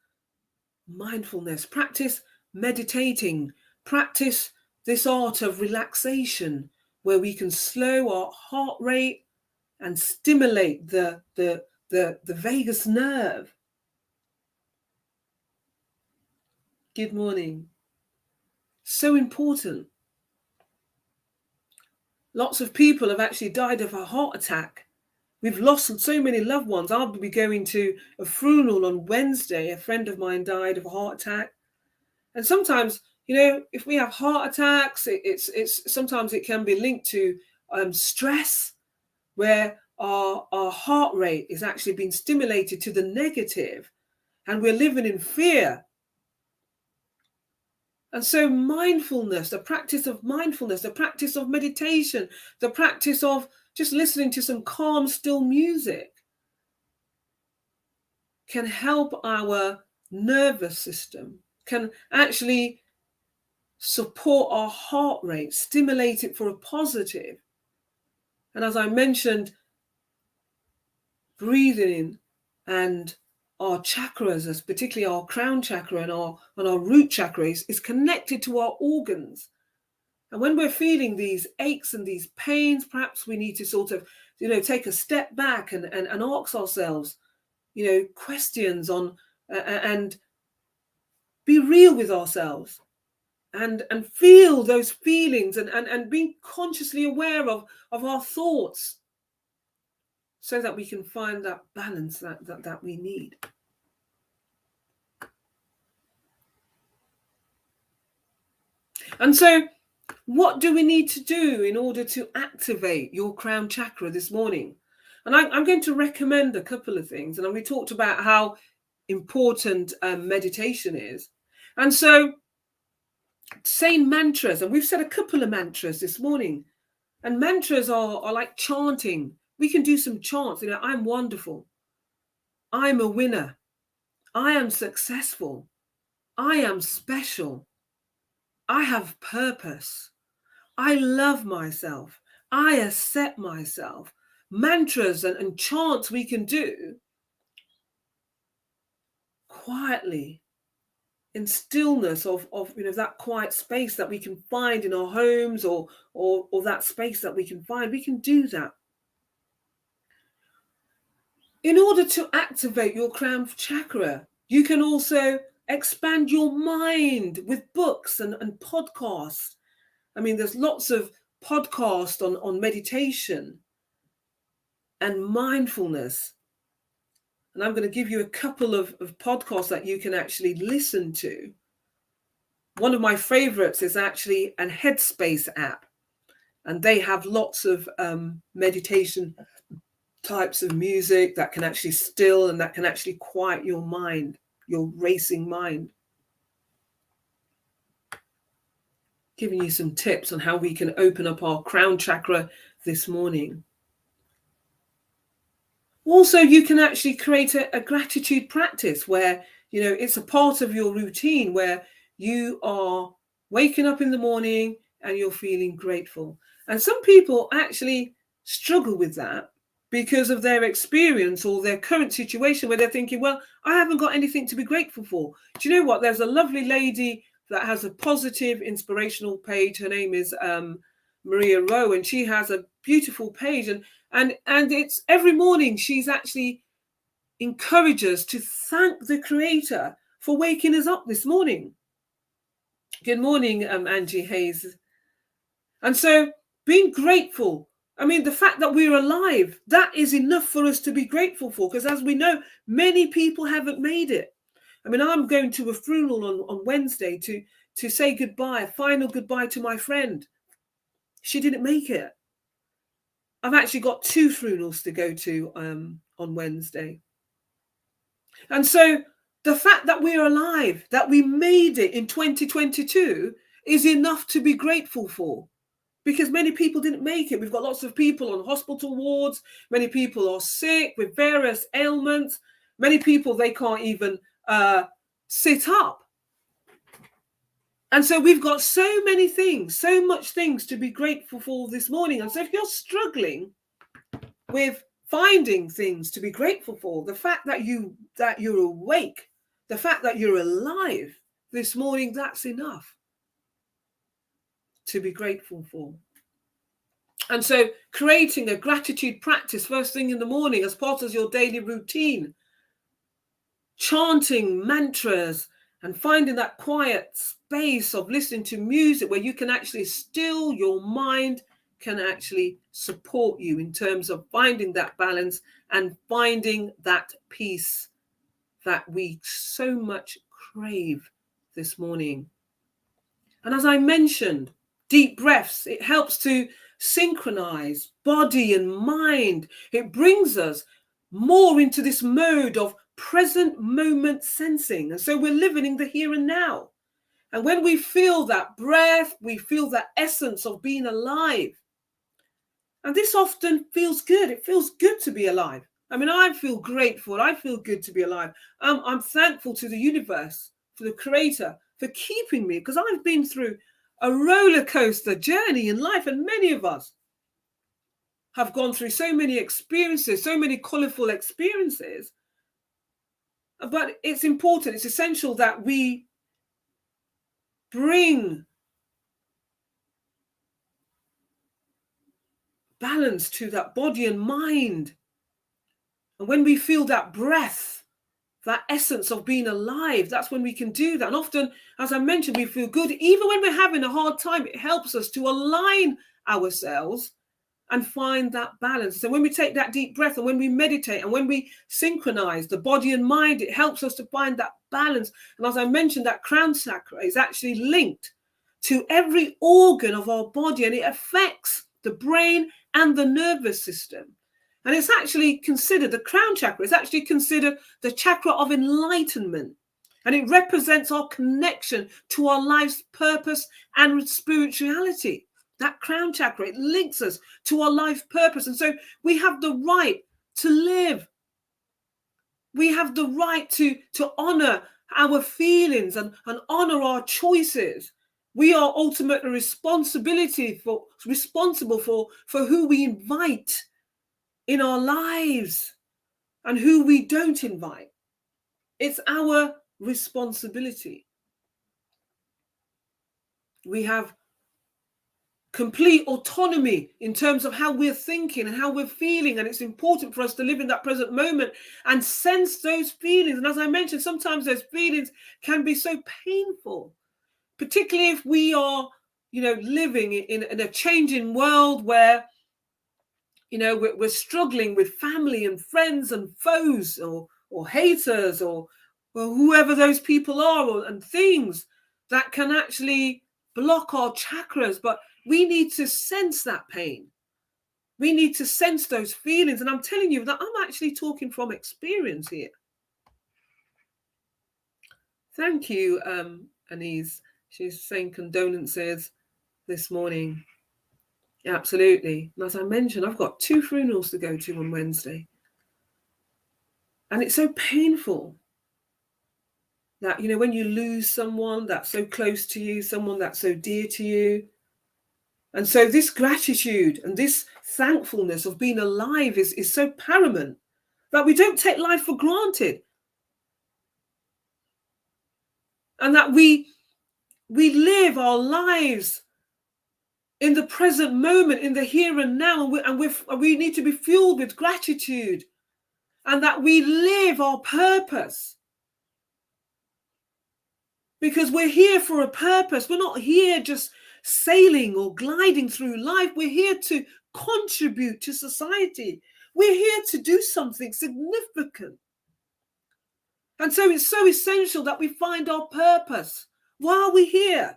mindfulness, practice meditating, practice this art of relaxation where we can slow our heart rate and stimulate the vagus nerve. Good morning. So important. Lots of people have actually died of a heart attack. We've lost so many loved ones. I'll be going to a funeral on Wednesday. A friend of mine died of a heart attack. And sometimes, if we have heart attacks, it's sometimes it can be linked to stress, where our heart rate is actually being stimulated to the negative, and we're living in fear. And so mindfulness, the practice of mindfulness, the practice of meditation, the practice of just listening to some calm, still music can help our nervous system, can actually support our heart rate, stimulate it for a positive. And as I mentioned, breathing and our chakras, particularly our crown chakra and our root chakra, is connected to our organs. And when we're feeling these aches and these pains, perhaps we need to sort of, take a step back and ask ourselves, questions on and be real with ourselves and feel those feelings and be consciously aware of our thoughts, so that we can find that balance that we need. And so what do we need to do in order to activate your crown chakra this morning? And I'm going to recommend a couple of things. And we talked about how important meditation is. And so saying mantras, and we've said a couple of mantras this morning. And mantras are like chanting. We can do some chants. I'm wonderful. I'm a winner. I am successful. I am special. I have purpose. I love myself. I accept myself. Mantras and chants we can do quietly, in stillness of that quiet space that we can find in our homes or that space that we can find. We can do that. In order to activate your crown chakra, you can also expand your mind with books and podcasts. I mean, there's lots of podcasts on meditation and mindfulness. And I'm going to give you a couple of podcasts that you can actually listen to. One of my favorites is actually a Headspace app. And they have lots of meditation types of music that can actually still and that can actually quiet your mind, your racing mind. giving you some tips on how we can open up our crown chakra this morning. Also, you can actually create a gratitude practice where, it's a part of your routine where you are waking up in the morning and you're feeling grateful. And some people actually struggle with that because of their experience or their current situation where they're thinking, well, I haven't got anything to be grateful for. Do you know what? There's a lovely lady that has a positive, inspirational page. Her name is Maria Rowe, and she has a beautiful page. And it's every morning she's actually encourages to thank the Creator for waking us up this morning. Good morning, Angie Hayes. And so being grateful, the fact that we're alive, that is enough for us to be grateful for, because as we know, many people haven't made it. I'm going to a funeral on Wednesday to say goodbye, a final goodbye to my friend. She didn't make it. I've actually got 2 funerals to go to on Wednesday. And so the fact that we're alive, that we made it in 2022 is enough to be grateful for, because many people didn't make it. We've got lots of people on hospital wards. Many people are sick with various ailments. Many people, they can't even sit up. And so we've got so many things, so much things to be grateful for this morning. And so if you're struggling with finding things to be grateful for, the fact that you're awake, the fact that you're alive this morning, that's enough to be grateful for. And so creating a gratitude practice first thing in the morning as part of your daily routine, chanting mantras and finding that quiet space of listening to music where you can actually still your mind, can actually support you in terms of finding that balance and finding that peace that we so much crave this morning. And as I mentioned, deep breaths, it helps to synchronize body and mind. It brings us more into this mode of present moment sensing. And so we're living in the here and now. And when we feel that breath, we feel that essence of being alive. And this often feels good. It feels good to be alive. I feel grateful. I feel good to be alive. I'm thankful to the universe, for the Creator, for keeping me, because I've been through a roller coaster journey in life, and many of us have gone through so many experiences, so many colourful experiences. But it's important, it's essential that we bring balance to that body and mind. And when we feel that breath, that essence of being alive, that's when we can do that. And often, as I mentioned, we feel good. Even when we're having a hard time, it helps us to align ourselves and find that balance. So when we take that deep breath and when we meditate and when we synchronize the body and mind, it helps us to find that balance. And as I mentioned, that crown chakra is actually linked to every organ of our body, and it affects the brain and the nervous system. And it's actually considered, the crown chakra is actually considered the chakra of enlightenment. And it represents our connection to our life's purpose and spirituality. That crown chakra, it links us to our life purpose. And so we have the right to live. We have the right to honor our feelings and honor our choices. We are ultimately responsible for who we invite in our lives and who we don't invite. It's our responsibility. We have complete autonomy in terms of how we're thinking and how we're feeling, and it's important for us to live in that present moment and sense those feelings. And as I mentioned, sometimes those feelings can be so painful, particularly if we are, living in a changing world where we're struggling with family and friends and foes or haters or whoever those people are, and things that can actually block our chakras. But we need to sense that pain. We need to sense those feelings. And I'm telling you that I'm actually talking from experience here. Thank you, Anise. She's saying condolences. this morning. Absolutely. And as I mentioned, I've got 2 funerals to go to on Wednesday. And it's so painful that, you know, when you lose someone that's so close to you, someone that's so dear to you. And so this gratitude and this thankfulness of being alive is so paramount that we don't take life for granted. And that we live our lives in the present moment, in the here and now, and we need to be fueled with gratitude, and that we live our purpose. Because we're here for a purpose. We're not here just sailing or gliding through life. We're here to contribute to society. We're here to do something significant. And so it's so essential that we find our purpose while we're here.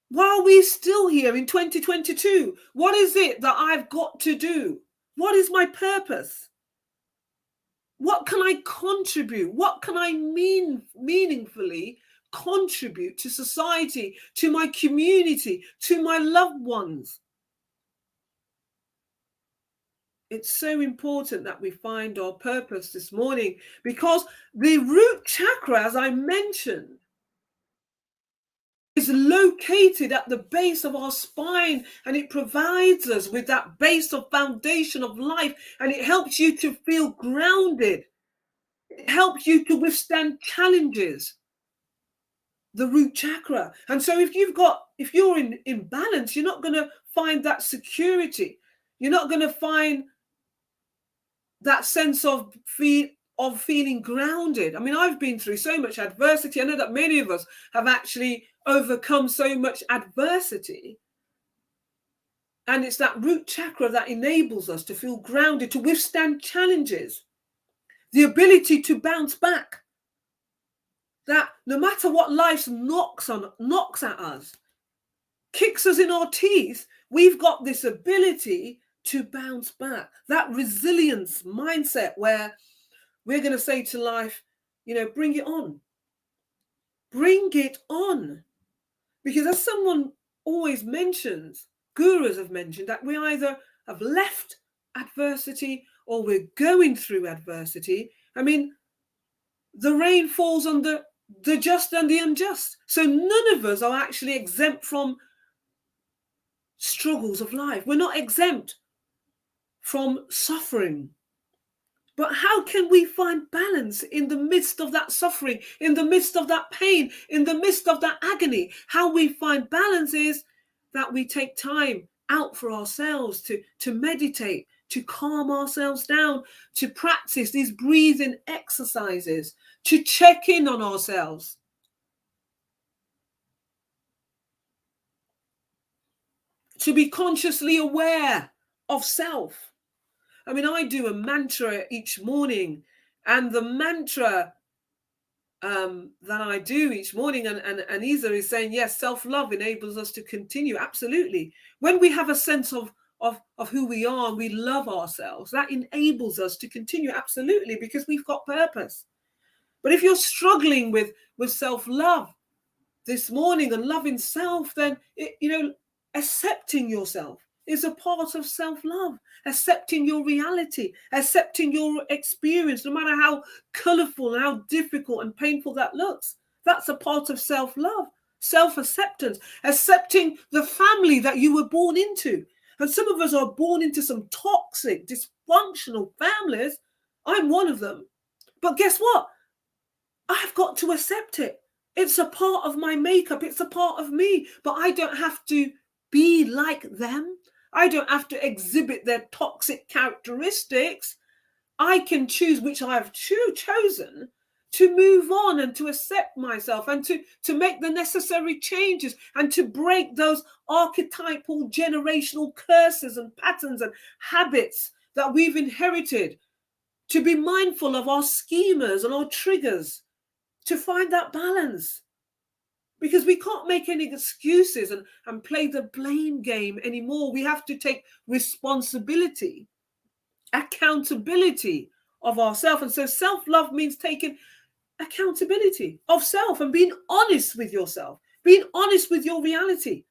While we're still here in 2022, what is it that I've got to do? What is my purpose? What can I contribute? What can I meaningfully contribute to society, to my community, to my loved ones? It's so important that we find our purpose this morning, because the root chakra, as I mentioned, is located at the base of our spine, and it provides us with that base of foundation of life, and it helps you to feel grounded. It helps you to withstand challenges, the root chakra. And so if you're in balance, you're not going to find that security. You're not going to find that sense of feeling grounded. I mean, I've been through so much adversity. I know that many of us have actually overcome so much adversity. And it's that root chakra that enables us to feel grounded, to withstand challenges, the ability to bounce back. That no matter what life knocks at us, kicks us in our teeth, we've got this ability to bounce back. That resilience mindset where we're going to say to life, you know, bring it on. Bring it on. Because as someone always mentions, gurus have mentioned, that we either have left adversity or we're going through adversity. I mean, the rain falls on the just and the unjust. So none of us are actually exempt from struggles of life. We're not exempt from suffering. But how can we find balance in the midst of that suffering, in the midst of that pain, in the midst of that agony? How we find balance is that we take time out for ourselves to meditate, to calm ourselves down, to practice these breathing exercises, to check in on ourselves. To be consciously aware of self. I mean, I do a mantra each morning, and the mantra that I do each morning, and Isa is saying, yes, self-love enables us to continue. Absolutely. When we have a sense of who we are and we love ourselves, that enables us to continue. Absolutely, because we've got purpose. But if you're struggling with self-love this morning and loving self, then, accepting yourself is a part of self-love. Accepting your reality, accepting your experience, no matter how colourful, how difficult and painful that looks. That's a part of self-love, self-acceptance, accepting the family that you were born into. And some of us are born into some toxic, dysfunctional families. I'm one of them. But guess what? I've got to accept it. It's a part of my makeup. It's a part of me. But I don't have to be like them. I don't have to exhibit their toxic characteristics. I can choose which I've chosen to move on and to accept myself and to make the necessary changes and to break those archetypal generational curses and patterns and habits that we've inherited, to be mindful of our schemas and our triggers, to find that balance. Because we can't make any excuses and play the blame game anymore. We have to take responsibility, accountability of ourselves. And so self-love means taking accountability of self and being honest with yourself, being honest with your reality.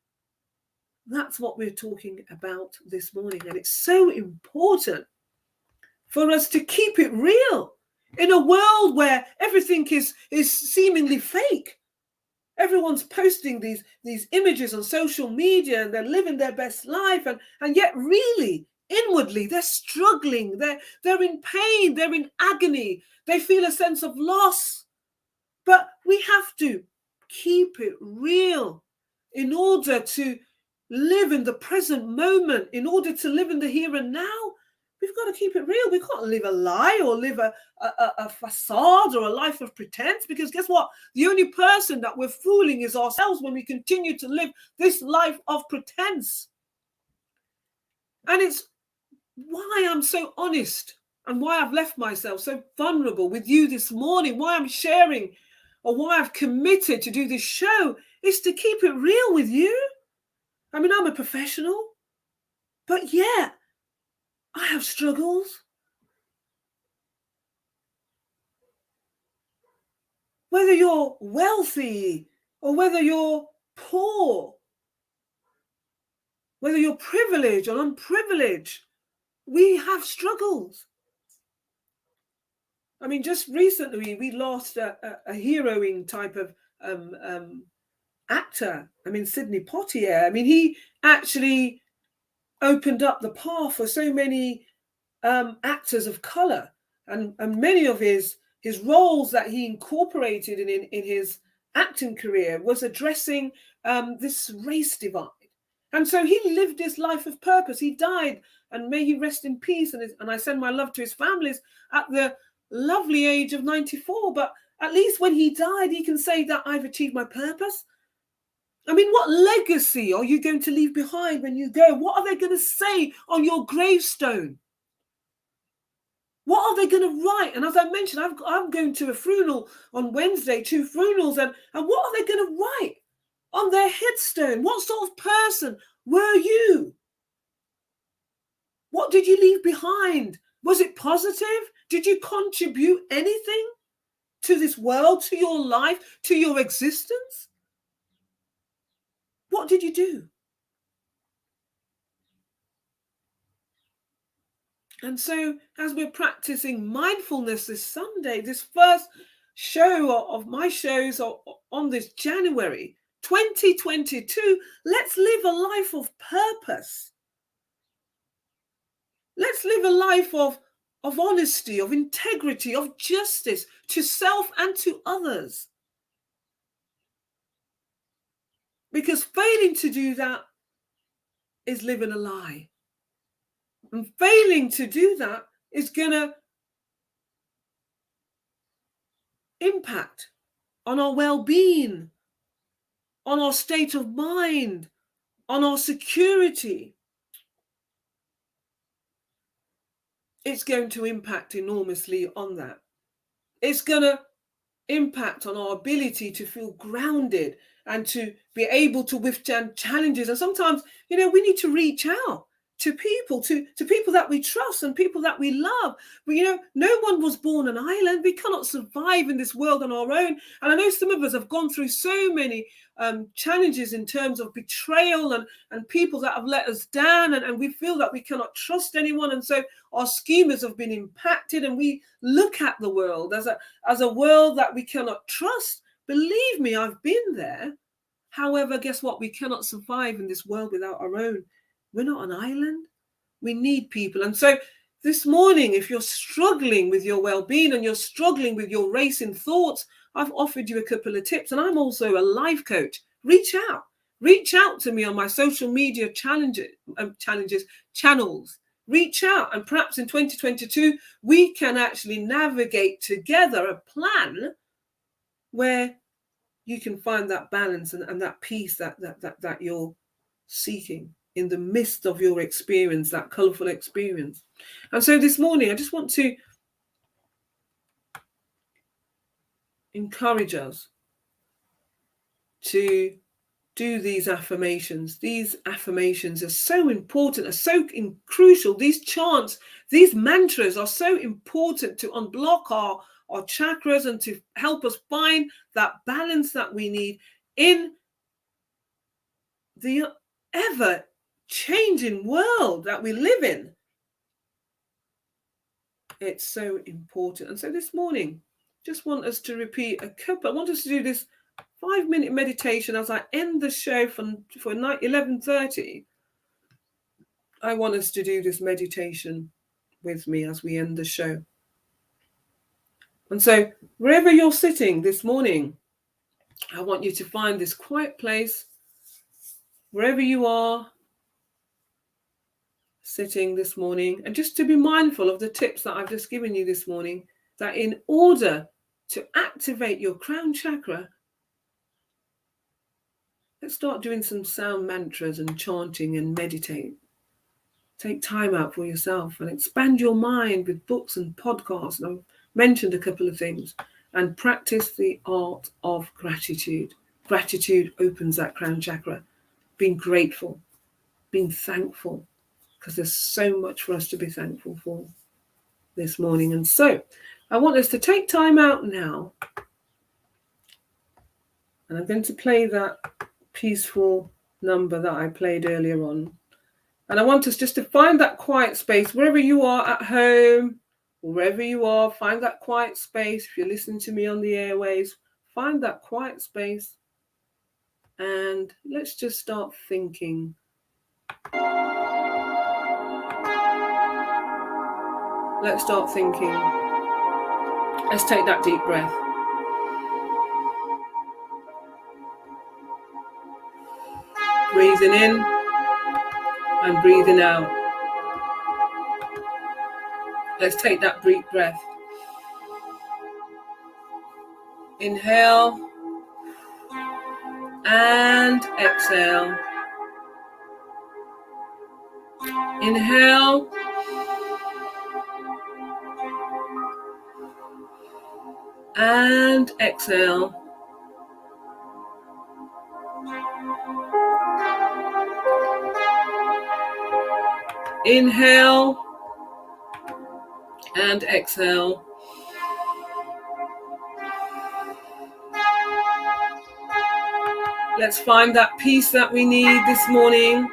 That's what we're talking about this morning. And it's so important for us to keep it real in a world where everything is seemingly fake. Everyone's posting these images on social media and they're living their best life, and yet really inwardly they're struggling, they're in pain, they're in agony, they feel a sense of loss. But we have to keep it real in order to live in the present moment, in order to live in the here and now. We've got to keep it real. We can't live a lie or live a facade or a life of pretense, because guess what? The only person that we're fooling is ourselves when we continue to live this life of pretense. And it's why I'm so honest and why I've left myself so vulnerable with you this morning, why I'm sharing or why I've committed to do this show is to keep it real with you. I mean, I'm a professional, but yeah, I have struggles. Whether you're wealthy or whether you're poor, whether you're privileged or unprivileged, we have struggles. I mean, just recently we lost a heroing type of actor. I mean, Sidney Poitier. I mean, he actually opened up the path for so many actors of color, and many of his roles that he incorporated in his acting career was addressing this race divide. And so he lived this life of purpose. He died, and may he rest in peace. And I send my love to his families at the lovely age of 94. But at least when he died, he can say that I've achieved my purpose. I mean, what legacy are you going to leave behind when you go? What are they going to say on your gravestone? What are they going to write? And as I mentioned, I'm going to a funeral on Wednesday, 2 funerals, and what are they going to write on their headstone? What sort of person were you? What did you leave behind? Was it positive? Did you contribute anything to this world, to your life, to your existence? What did you do? And so as we're practicing mindfulness this Sunday, this first show of my shows on this January 2022, let's live a life of purpose. Let's live a life of honesty, of integrity, of justice to self and to others. Because failing to do that is living a lie. And failing to do that is going to impact on our well-being, on our state of mind, on our security. It's going to impact enormously on that. It's going to impact on our ability to feel grounded and to be able to withstand challenges. And sometimes, we need to reach out to people, to people that we trust and people that we love. But, no one was born an island. We cannot survive in this world on our own. And I know some of us have gone through so many challenges in terms of betrayal and people that have let us down, and we feel that we cannot trust anyone. And so our schemas have been impacted, and we look at the world as a world that we cannot trust. Believe me, I've been there. However, guess what? We cannot survive in this world without our own. We're not an island. We need people. And so this morning, if you're struggling with your well-being and you're struggling with your racing thoughts, I've offered you a couple of tips. And I'm also a life coach. Reach out. Reach out to me on my social media channels. Reach out. And perhaps in 2022, we can actually navigate together a plan where you can find that balance and that peace that you're seeking in the midst of your experience, that colorful experience. And so this morning, I just want to encourage us to do these affirmations. These affirmations are so important, are so crucial. These chants, these mantras are so important to unblock our chakras and to help us find that balance that we need in the ever-changing world that we live in. It's so important. And so this morning, just want us to repeat I want us to do this 5-minute meditation as I end the show for 11:30. I want us to do this meditation with me as we end the show. And so wherever you're sitting this morning, I want you to find this quiet place, wherever you are sitting this morning, and just to be mindful of the tips that I've just given you this morning, that in order to activate your crown chakra, let's start doing some sound mantras and chanting and meditate. Take time out for yourself and expand your mind with books and podcasts. And I've mentioned a couple of things. And practice the art of gratitude. Gratitude opens that crown chakra. Being grateful, being thankful, because there's so much for us to be thankful for this morning. And so I want us to take time out now. And I'm going to play that peaceful number that I played earlier on. And I want us just to find that quiet space, wherever you are at home, wherever you are, find that quiet space. If you're listening to me on the airwaves, find that quiet space. And let's just start thinking. Let's start thinking. Let's take that deep breath. Breathing in and breathing out. Let's take that deep breath. Inhale and exhale. Inhale and exhale. Inhale and exhale. Let's find that peace that we need this morning.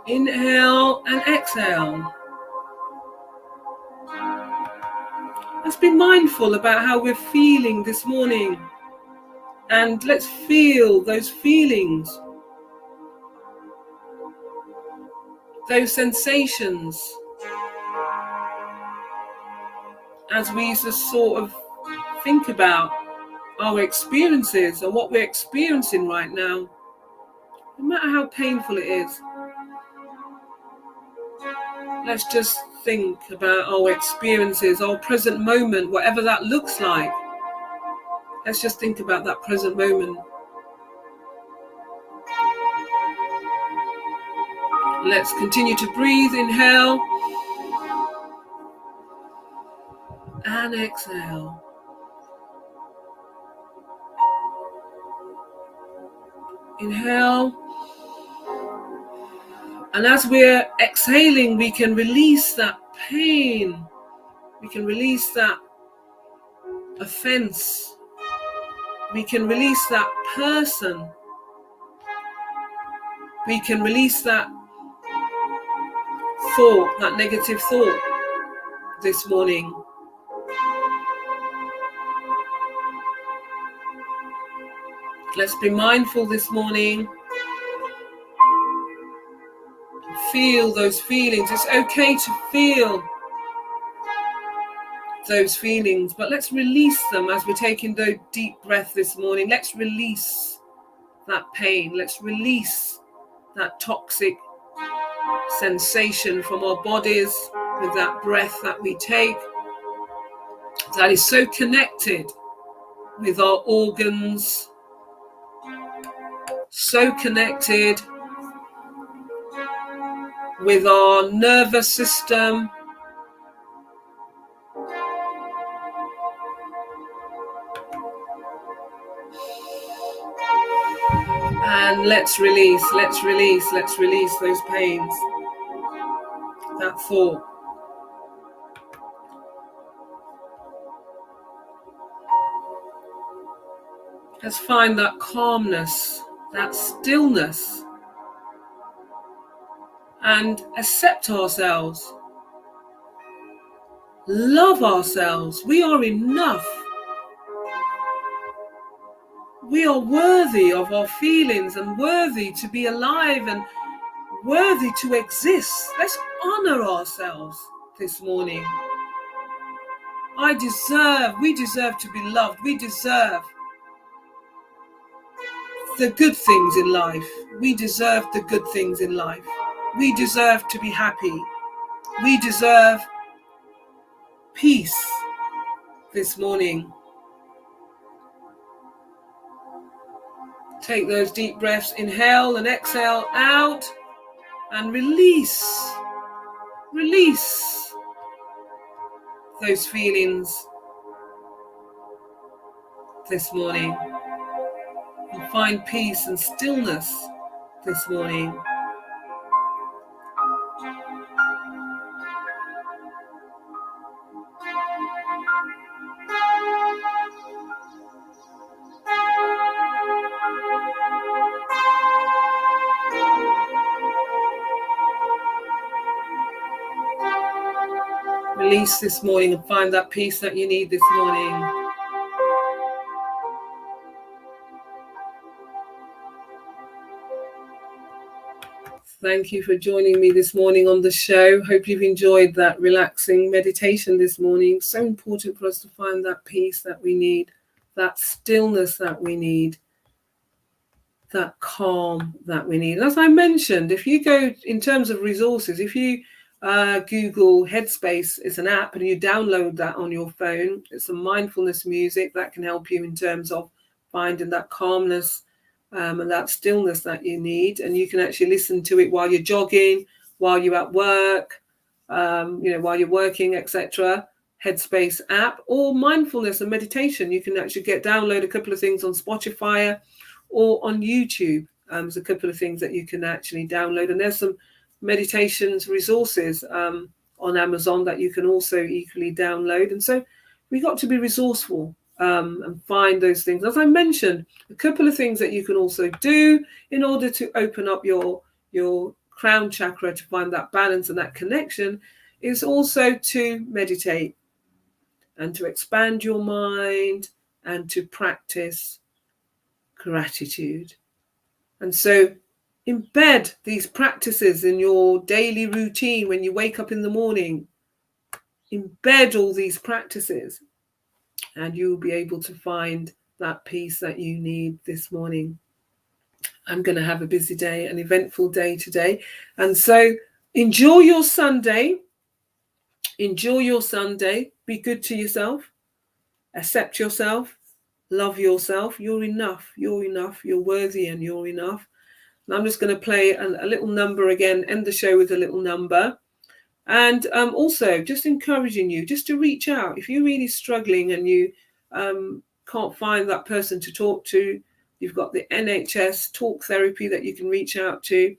Inhale and exhale. Let's be mindful about how we're feeling this morning. And let's feel those feelings, those sensations, as we just sort of think about our experiences and what we're experiencing right now, no matter how painful it is. Let's just think about our experiences, our present moment, whatever that looks like. Let's just think about that present moment. Let's continue to breathe. Inhale and exhale. Inhale. And as we're exhaling, we can release that pain. We can release that offense. We can release that person. We can release that thought, that negative thought this morning. Let's be mindful this morning. Feel those feelings. It's okay to feel those feelings, but let's release them as we're taking the deep breath this morning. Let's release that pain. Let's release that toxic sensation from our bodies with that breath that we take, that is so connected with our organs, so connected with our nervous system. And let's release those pains, that thought. Let's find that calmness, that stillness, and accept ourselves. Love ourselves. We are enough. We are worthy of our feelings and worthy to be alive and worthy to exist. Let's honor ourselves this morning. We deserve to be loved. We deserve the good things in life. We deserve the good things in life. We deserve to be happy. We deserve peace this morning. Take those deep breaths, inhale and exhale out, and release those feelings this morning. And find peace and stillness this morning. Release this morning and find that peace that you need this morning. Thank you for joining me this morning on the show. Hope you've enjoyed that relaxing meditation this morning. So important for us to find that peace that we need, that stillness that we need, that calm that we need. And as I mentioned, if you go in terms of resources, if you Google Headspace, it's an app and you download that on your phone. It's some mindfulness music that can help you in terms of finding that calmness and that stillness that you need. And you can actually listen to it while you're jogging, while you're at work, while you're working, etc. Headspace app, or mindfulness and meditation. You can actually download a couple of things on Spotify or on YouTube. There's a couple of things that you can actually download, and there's some meditations resources on Amazon that you can also equally download. And so we got to be resourceful and find those things. As I mentioned, a couple of things that you can also do in order to open up your crown chakra to find that balance and that connection is also to meditate and to expand your mind and to practice gratitude. And so embed these practices in your daily routine when you wake up in the morning. Embed all these practices and you'll be able to find that peace that you need this morning. I'm going to have a busy day, an eventful day today. And so enjoy your Sunday. Enjoy your Sunday. Be good to yourself. Accept yourself. Love yourself. You're enough. You're enough. You're worthy and you're enough. And I'm just going to play a little number again, end the show with a little number. And also just encouraging you just to reach out. If you're really struggling and you can't find that person to talk to, you've got the NHS talk therapy that you can reach out to.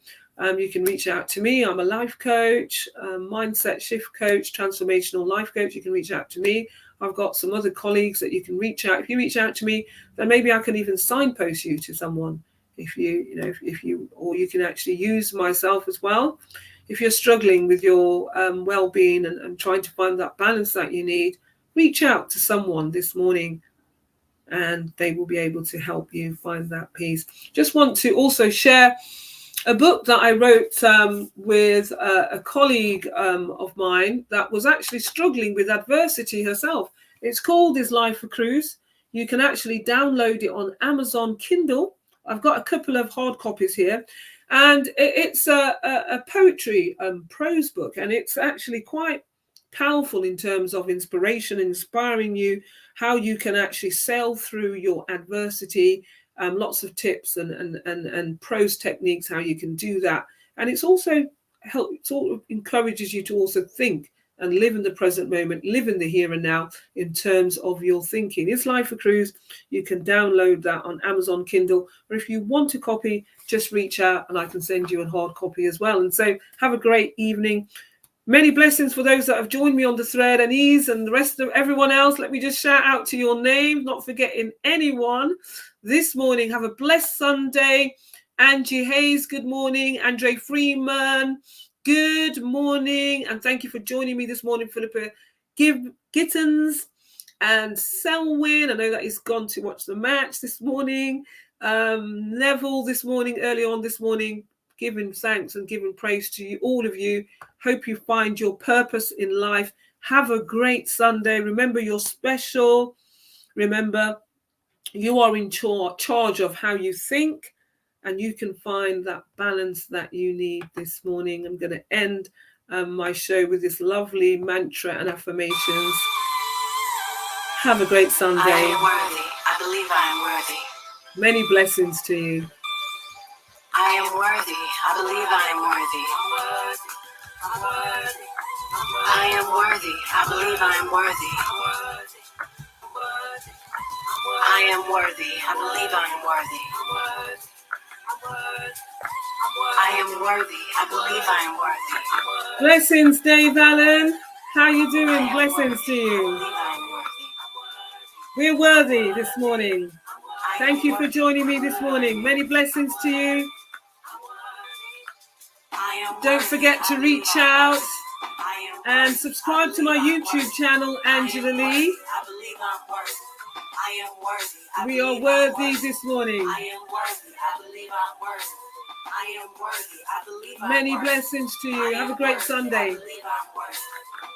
You can reach out to me. I'm a life coach, mindset shift coach, transformational life coach. You can reach out to me. I've got some other colleagues that you can reach out. If you reach out to me, then maybe I can even signpost you to someone. If you or you can actually use myself as well. If you're struggling with your well-being and trying to find that balance that you need, reach out to someone this morning and they will be able to help you find that peace. Just want to also share a book that I wrote with a colleague of mine that was actually struggling with adversity herself. It's called Is Life a Cruise? You can actually download it on Amazon Kindle. I've got a couple of hard copies here. And it's a poetry prose book. And it's actually quite powerful in terms of inspiration, inspiring you, how you can actually sail through your adversity. Lots of tips and prose techniques, how you can do that. And it's also sort of encourages you to also think and live in the present moment, live in the here and now in terms of your thinking. It's Life a Cruise. You can download that on Amazon Kindle, or if you want a copy, just reach out and I can send you a hard copy as well. And so have a great evening. Many blessings for those that have joined me on the thread, and Ease and the rest of everyone else. Let me just shout out to your name, not forgetting anyone. this morning. Have a blessed Sunday. Angie Hayes, good morning. Andre Freeman, good morning. And thank you for joining me this morning, Philippa Gittins and Selwyn. I know that he's gone to watch the match this morning. Neville this morning, early on this morning, giving thanks and giving praise to you, all of you. Hope you find your purpose in life. Have a great Sunday. Remember, you're special. Remember, you are in charge of how you think, and you can find that balance that you need this morning. I'm going to end my show with this lovely mantra and affirmations. Have a great Sunday. I am worthy. I believe I am worthy. Many blessings to you. I am worthy. I believe I am worthy. I am worthy. I believe I am worthy. I am worthy. I believe I am worthy. I am worthy. I believe I am worthy. Blessings, Dave Allen. How you doing? Blessings to you. We're worthy this morning. Thank you for joining me this morning. Many blessings to you. Don't forget to reach out and subscribe to my YouTube channel, Angela Lee. We are worthy this morning. Many blessings to you. Have a great Sunday.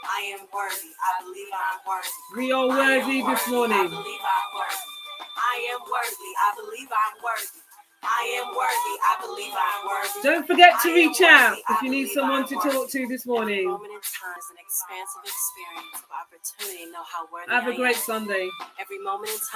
I am worthy. I believe I'm worthy. We are worthy this morning. I believe I'm worthy. I am worthy. I believe I'm worthy. I am worthy. I believe I'm worthy. Don't forget to reach out if you need someone to talk to this morning. Every moment in time is an expansive experience of opportunity. Know how worthy Have a great I am. Sunday. Every moment in time.